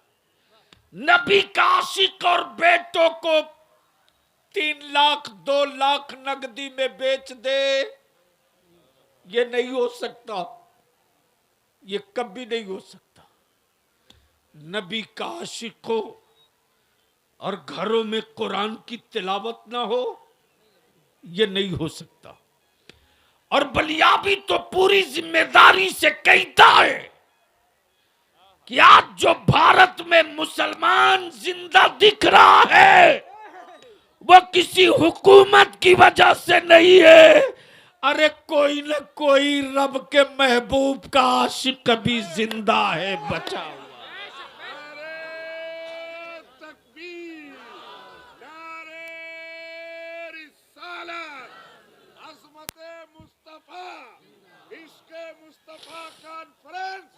नबी का आशिक और बेटों को 3 लाख 2 लाख नगदी में बेच दे, ये नहीं हो सकता। ये कभी नहीं हो सकता। नबी का आशिक हो और घरों में कुरान की तिलावत ना हो, ये नहीं हो सकता। और बलियाबी तो पूरी जिम्मेदारी से कहता है कि आज जो भारत में मुसलमान जिंदा दिख रहा है वो किसी हुकूमत की वजह से नहीं है। अरे कोई न कोई रब के महबूब का आशिक कभी जिंदा है, बचा हुआ। नारे तकबीर, नारे रिसालत, अज़मते मुस्तफा, इश्क़े मुस्तफा कॉन्फ्रेंस,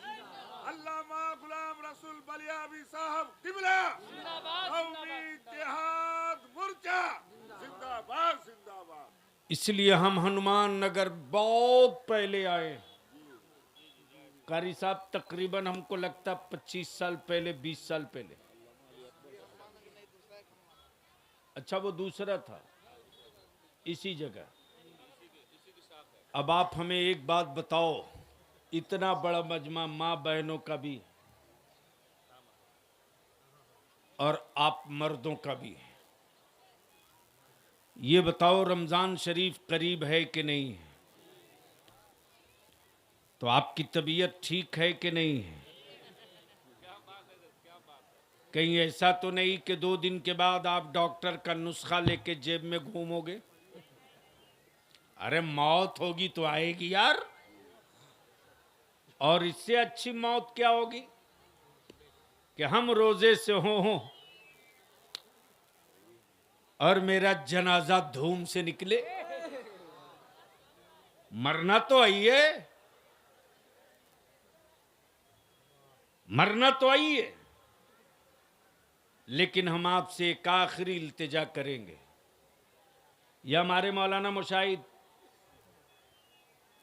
अल्लामा गुलाम रसूल बलियाबी साहब किबला, कौमी इत्तेहाद मोर्चा, जिंदाबाद जिंदाबाद। इसलिए हम हनुमान नगर बहुत पहले आए। कारी साहब, तकरीबन हमको लगता 25 साल पहले, 20 साल पहले। अच्छा, वो दूसरा था इसी जगह। अब आप हमें एक बात बताओ, इतना बड़ा मजमा माँ बहनों का भी और आप मर्दों का भी, ये बताओ रमजान शरीफ करीब है कि नहीं है? तो आपकी तबीयत ठीक है कि नहीं है? कहीं ऐसा तो नहीं कि 2 दिन के बाद आप डॉक्टर का नुस्खा लेके जेब में घूमोगे? अरे मौत होगी तो आएगी यार। और इससे अच्छी मौत क्या होगी कि हम रोजे से हो और मेरा जनाजा धूम से निकले। मरना तो आइए, मरना तो आइए, लेकिन हम आपसे एक आखिरी इल्तिजा करेंगे। या हमारे मौलाना मुशाहिद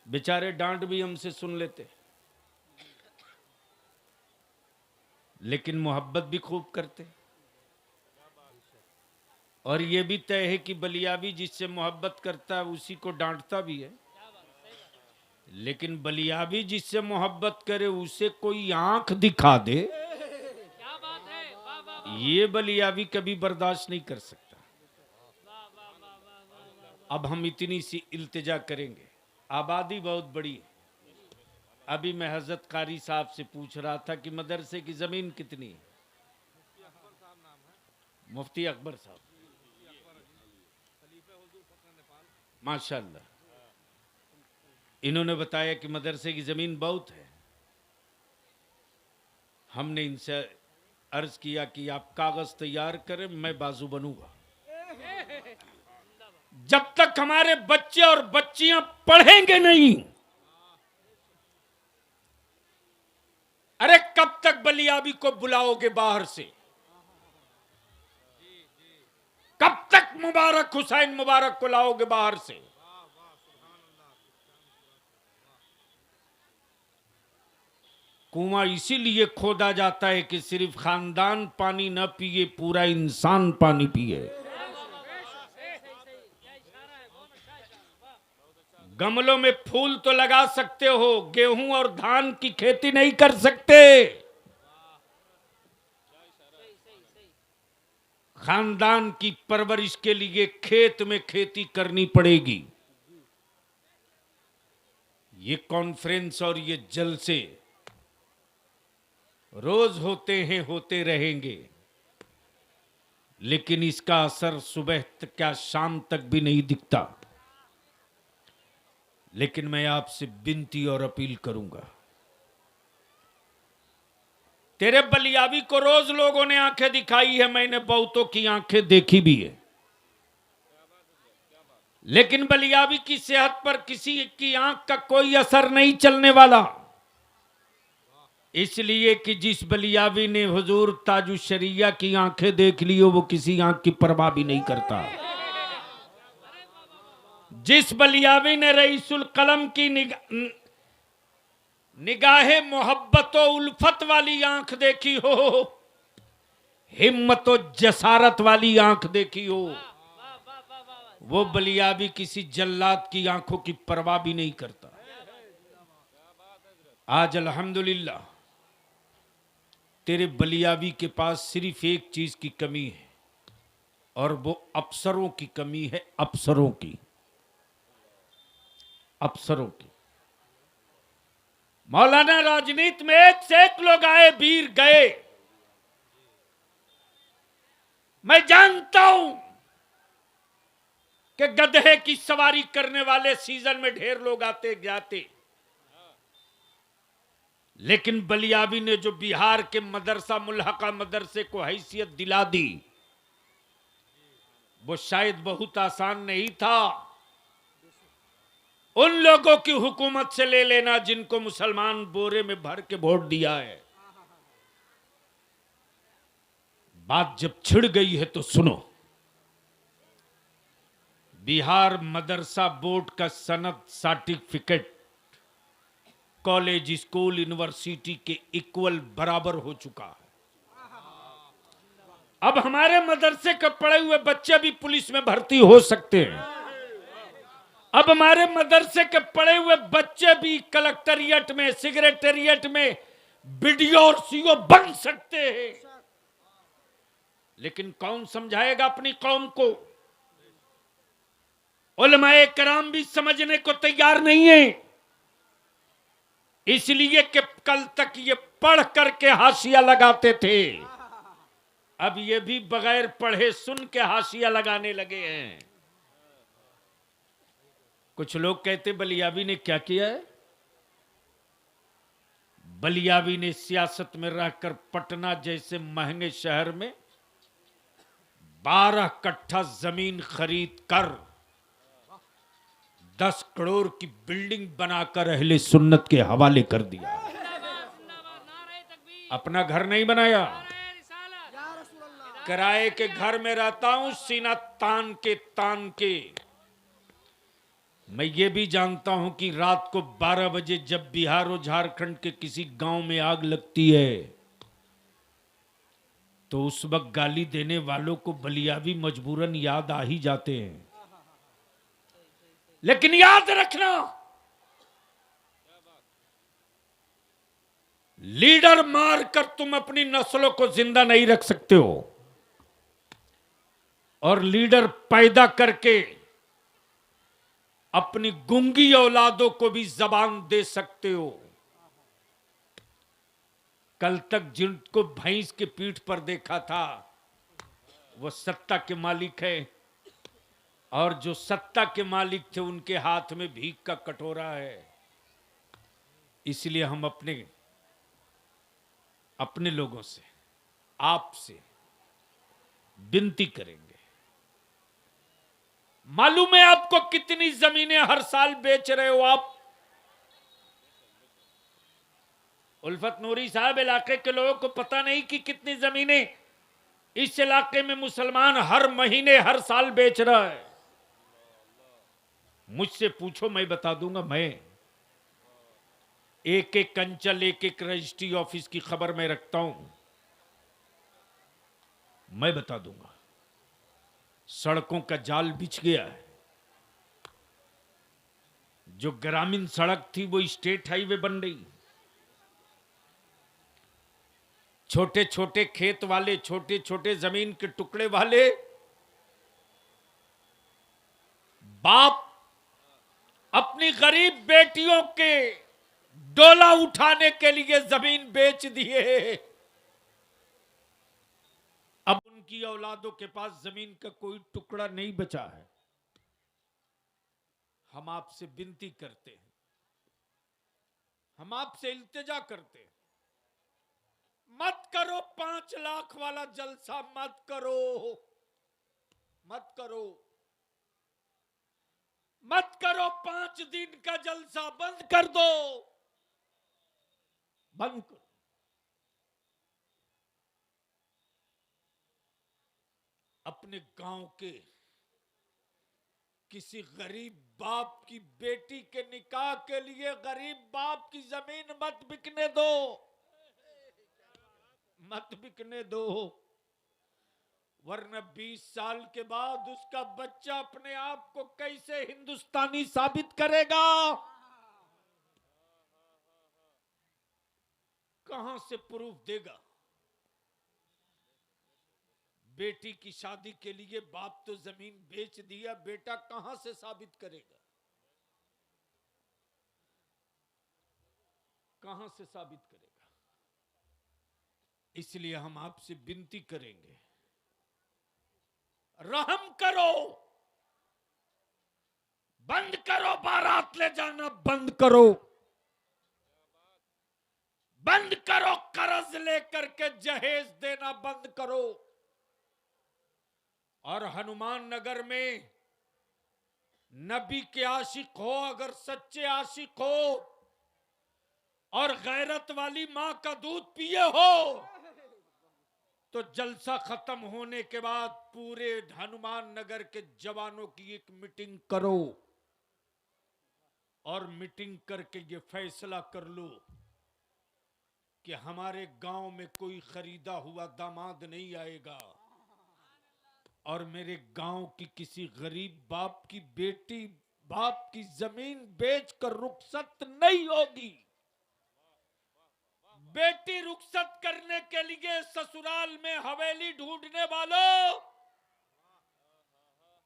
बेचारे डांट भी हमसे सुन लेते, लेकिन मोहब्बत भी खूब करते। और ये भी तय है कि बलियाबी जिससे मोहब्बत करता है उसी को डांटता भी है। लेकिन बलियाबी जिससे मोहब्बत करे उसे कोई आंख दिखा दे, ये बलियाबी कभी बर्दाश्त नहीं कर सकता। अब हम इतनी सी इल्तिजा करेंगे। आबादी बहुत बड़ी है। अभी मैं हजरत कारी साहब से पूछ रहा था कि मदरसे की जमीन कितनी है। मुफ्ती अकबर साहब, माशाल्लाह, इन्होंने बताया कि मदरसे की जमीन बहुत है। हमने इनसे अर्ज किया कि आप कागज तैयार करें, मैं बाजू बनूंगा। जब तक हमारे बच्चे और बच्चियां पढ़ेंगे नहीं, अरे कब तक बलियाबी को बुलाओगे बाहर से? कब तक मुबारक हुसैन मुबारक को लाओगे बाहर से? कुआं इसीलिए खोदा जाता है कि सिर्फ खानदान पानी न पिए, पूरा इंसान पानी पिए। गमलों में फूल तो लगा सकते हो, गेहूं और धान की खेती नहीं कर सकते। खानदान की परवरिश के लिए खेत में खेती करनी पड़ेगी। ये कॉन्फ्रेंस और ये जलसे रोज होते हैं, होते रहेंगे, लेकिन इसका असर सुबह तक क्या शाम तक भी नहीं दिखता। लेकिन मैं आपसे विनती और अपील करूंगा, तेरे बलियावी को रोज लोगों ने आंखें दिखाई है, मैंने बहुतों की आंखें देखी भी है, लेकिन बलियावी की सेहत पर किसी की आंख का कोई असर नहीं चलने वाला। इसलिए कि जिस बलियावी ने हुजूर ताजुशरिया की आंखें देख ली हो, वो किसी आंख की परवाह भी नहीं करता। जिस बलियावी ने रईसुल कलम की निगाहे मोहब्बत और उल्फत वाली आंख देखी हो, हिम्मत और जसारत वाली आंख देखी हो, वो बलियावी किसी जल्लाद की आंखों की परवाह भी नहीं करता। आज अल्हम्दुलिल्लाह तेरे बलियावी के पास सिर्फ एक चीज की कमी है, और वो अफसरों की कमी है। अफसरों की, अफसरों की। मौलाना राजनीति में एक से एक लोग आए, वीर गए। मैं जानता हूं कि गधे की सवारी करने वाले सीजन में ढेर लोग आते जाते, लेकिन बलियावी ने जो बिहार के मदरसा मुल्हका मदरसे को हैसियत दिला दी, वो शायद बहुत आसान नहीं था। उन लोगों की हुकूमत से ले लेना जिनको मुसलमान बोरे में भर के वोट दिया है। बात जब छिड़ गई है तो सुनो, बिहार मदरसा बोर्ड का सनद सर्टिफिकेट कॉलेज, स्कूल, यूनिवर्सिटी के इक्वल बराबर हो चुका है। अब हमारे मदरसे के पढ़े हुए बच्चे भी पुलिस में भर्ती हो सकते हैं। अब हमारे मदरसे के पढ़े हुए बच्चे भी कलेक्टरिएट में, सेक्रेटेरिएट में बीडीओ और सीओ बन सकते हैं। लेकिन कौन समझाएगा अपनी कौम को? उलमाए कराम भी समझने को तैयार नहीं है। इसलिए कि कल तक ये पढ़ करके हाशिया लगाते थे, अब ये भी बगैर पढ़े सुन के हाशिया लगाने लगे हैं। कुछ लोग कहते बलियावी ने क्या किया है? बलियावी ने सियासत में रहकर पटना जैसे महंगे शहर में 12 कट्ठा जमीन खरीद कर 10 करोड़ की बिल्डिंग बनाकर अहले सुन्नत के हवाले कर दिया। अपना घर नहीं बनाया, किराए के घर में रहता हूं, सीना तान के। मैं ये भी जानता हूं कि रात को 12 बजे जब बिहार और झारखंड के किसी गांव में आग लगती है, तो उस वक्त गाली देने वालों को बलियावी मजबूरन याद आ ही जाते हैं। लेकिन याद रखना, लीडर मारकर तुम अपनी नस्लों को जिंदा नहीं रख सकते हो, और लीडर पैदा करके अपनी गूंगी औलादों को भी जबान दे सकते हो। कल तक जिनको भैंस के पीठ पर देखा था वो सत्ता के मालिक है, और जो सत्ता के मालिक थे उनके हाथ में भीख का कटोरा है। इसलिए हम अपने लोगों से, आपसे विनती करेंगे। मालूम है आपको कितनी जमीनें हर साल बेच रहे हो आप? उल्फत नूरी साहब, इलाके के लोगों को पता नहीं कि कितनी जमीनें इस इलाके में मुसलमान हर महीने हर साल बेच रहा है। मुझसे पूछो, मैं बता दूंगा। मैं एक एक अंचल, एक एक रजिस्ट्री ऑफिस की खबर मैं रखता हूं, मैं बता दूंगा। सड़कों का जाल बिछ गया है। जो ग्रामीण सड़क थी वो स्टेट हाईवे बन रही। छोटे छोटे खेत वाले, छोटे छोटे जमीन के टुकड़े वाले बाप अपनी गरीब बेटियों के डोला उठाने के लिए जमीन बेच दिए। अब उनकी औलादों के पास जमीन का कोई टुकड़ा नहीं बचा है। हम आपसे विनती करते हैं, हम आपसे इल्तिजा करते हैं, मत करो 5 लाख वाला जलसा, मत करो, मत करो, मत करो। 5 दिन का जलसा बंद कर दो, बंद करो। अपने गांव के किसी गरीब बाप की बेटी के निकाह के लिए गरीब बाप की जमीन मत बिकने दो, मत बिकने दो, वरना 20 साल के बाद उसका बच्चा अपने आप को कैसे हिंदुस्तानी साबित करेगा? कहां से प्रूफ देगा? बेटी की शादी के लिए बाप तो जमीन बेच दिया, बेटा कहां से साबित करेगा? कहां से साबित करेगा? इसलिए हम आपसे विनती करेंगे, रहम करो, बंद करो बारात ले जाना, बंद करो, बंद करो कर्ज लेकर के जहेज देना, बंद करो। और हनुमान नगर में नबी के आशिक हो, अगर सच्चे आशिक हो और गैरत वाली मां का दूध पिए हो, तो जलसा खत्म होने के बाद पूरे हनुमान नगर के जवानों की एक मीटिंग करो और मीटिंग करके ये फैसला कर लो कि हमारे गांव में कोई खरीदा हुआ दामाद नहीं आएगा और मेरे गांव की किसी गरीब बाप की बेटी बाप की जमीन बेचकर रुखसत नहीं होगी। बेटी रुखसत करने के लिए ससुराल में हवेली ढूंढने वालों,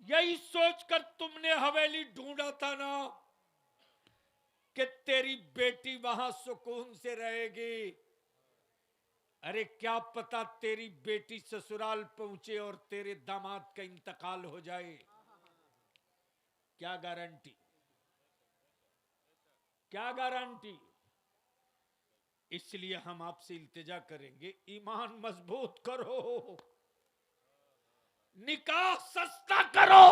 यही सोचकर तुमने हवेली ढूंढा था ना कि तेरी बेटी वहां सुकून से रहेगी। अरे क्या पता तेरी बेटी ससुराल पहुंचे और तेरे दामाद का इंतकाल हो जाए, क्या गारंटी, क्या गारंटी? इसलिए हम आपसे इल्तिजा करेंगे, ईमान मजबूत करो, निकाह सस्ता करो,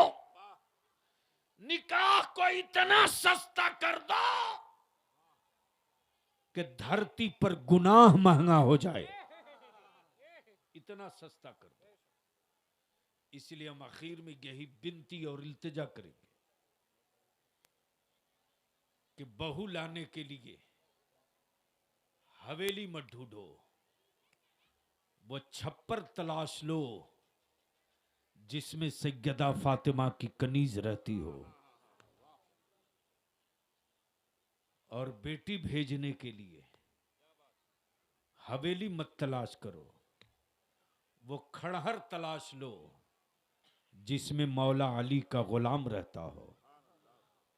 निकाह को इतना सस्ता कर दो कि धरती पर गुनाह महंगा हो जाए, इतना सस्ता कर दो। इसलिए हम आखिर में यही विनती और इल्तिजा करेंगे कि बहू लाने के लिए हवेली मत ढूंढो, वो छप्पर तलाश लो जिसमें सैयदा फातिमा की कनीज रहती हो। और बेटी भेजने के लिए हवेली मत तलाश करो, वो खड़हर तलाश लो जिसमें मौला अली का गुलाम रहता हो,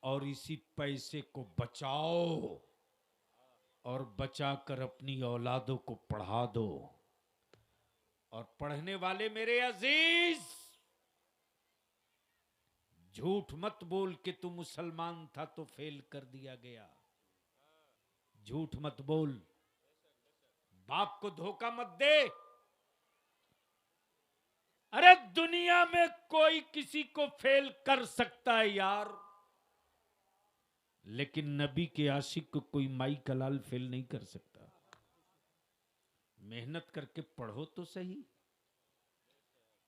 और इसी पैसे को बचाओ और बचाकर अपनी औलादों को पढ़ा दो। और पढ़ने वाले मेरे अजीज, झूठ मत बोल के तू मुसलमान था तो फेल कर दिया गया, झूठ मत बोल, बाप को धोखा मत दे। अरे दुनिया में कोई किसी को फेल कर सकता है यार, लेकिन नबी के आशिक को कोई माई का लाल फेल नहीं कर सकता। मेहनत करके पढ़ो तो सही।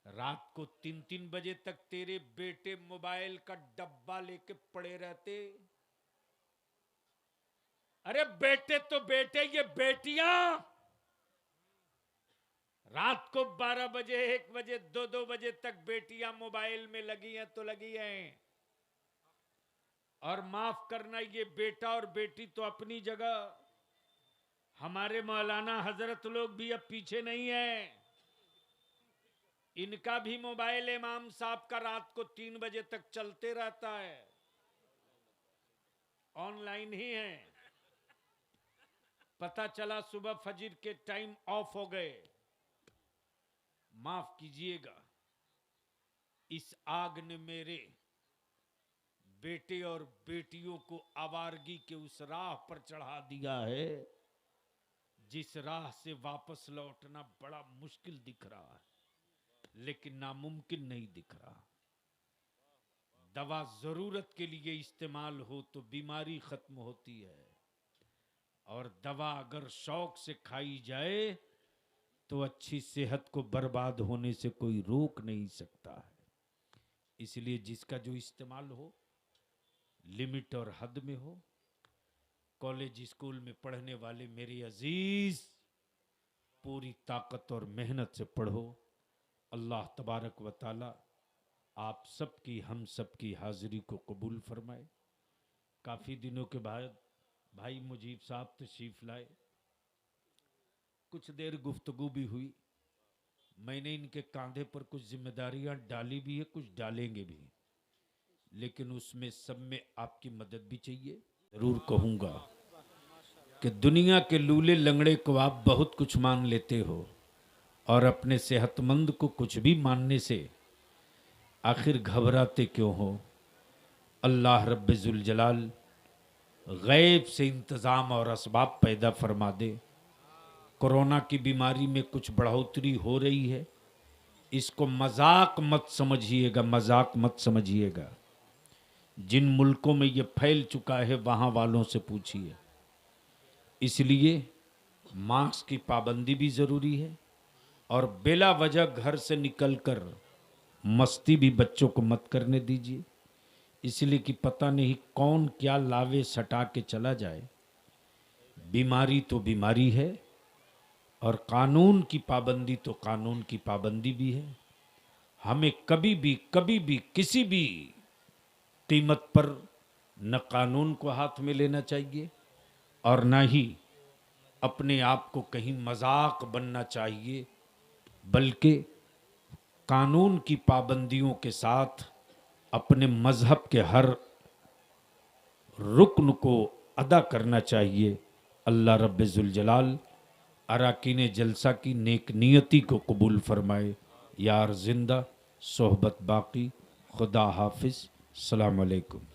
रात को 3-3 बजे तक तेरे बेटे मोबाइल का डब्बा लेके पड़े रहते। अरे बेटे तो बेटे, ये बेटियां रात को 12 बजे 1 बजे 2-2 बजे तक बेटियां मोबाइल में लगी हैं तो लगी हैं। और माफ करना, ये बेटा और बेटी तो अपनी जगह, हमारे मौलाना हजरत लोग भी अब पीछे नहीं है। इनका भी मोबाइल इमाम साहब का रात को 3 बजे तक चलते रहता है। ऑनलाइन ही हैं। पता चला सुबह फजर के टाइम ऑफ हो गए। माफ कीजिएगा, इस आग ने मेरे बेटे और बेटियों को आवारगी के उस राह पर चढ़ा दिया है जिस राह से वापस लौटना बड़ा मुश्किल दिख रहा है, लेकिन नामुमकिन नहीं दिख रहा। दवा जरूरत के लिए इस्तेमाल हो तो बीमारी खत्म होती है, और दवा अगर शौक से खाई जाए तो अच्छी सेहत को बर्बाद होने से कोई रोक नहीं सकता है। इसलिए जिसका जो इस्तेमाल हो लिमिट और हद में हो। कॉलेज स्कूल में पढ़ने वाले मेरे अजीज, पूरी ताकत और मेहनत से पढ़ो। अल्लाह तबारक व ताला आप सबकी, हम सबकी हाजिरी को कबूल फरमाए। काफ़ी दिनों के बाद भाई मुजीब साहब तशरीफ लाए, कुछ देर गुफ्तगू भी हुई। मैंने इनके कंधे पर कुछ जिम्मेदारियां डाली भी है, कुछ डालेंगे भी, लेकिन उसमें सब में आपकी मदद भी चाहिए। जरूर कहूँगा कि दुनिया के लूले लंगड़े को आप बहुत कुछ मान लेते हो, और अपने सेहतमंद को कुछ भी मानने से आखिर घबराते क्यों हो। अल्लाह रब्बुल जलाल गैब से इंतज़ाम और असबाब पैदा फरमा दे। कोरोना की बीमारी में कुछ बढ़ोतरी हो रही है, इसको मजाक मत समझिएगा, मजाक मत समझिएगा। जिन मुल्कों में ये फैल चुका है वहाँ वालों से पूछिए। इसलिए मास्क की पाबंदी भी ज़रूरी है, और बेला वजह घर से निकलकर मस्ती भी बच्चों को मत करने दीजिए, इसलिए कि पता नहीं कौन क्या लावे सटा के चला जाए। बीमारी तो बीमारी है, और कानून की पाबंदी तो कानून की पाबंदी भी है। हमें कभी भी किसी भी कीमत पर न कानून को हाथ में लेना चाहिए, और न ही अपने आप को कहीं मजाक बनना चाहिए, बल्कि कानून की पाबंदियों के साथ अपने मजहब के हर रुकन को अदा करना चाहिए। अल्लाह रब्बुल जलाल अराकीन जलसा की नेक नियति को कबूल फरमाए। यार जिंदा सोहबत बाकी। खुदा हाफिज। अस्सलाम वालेकुम।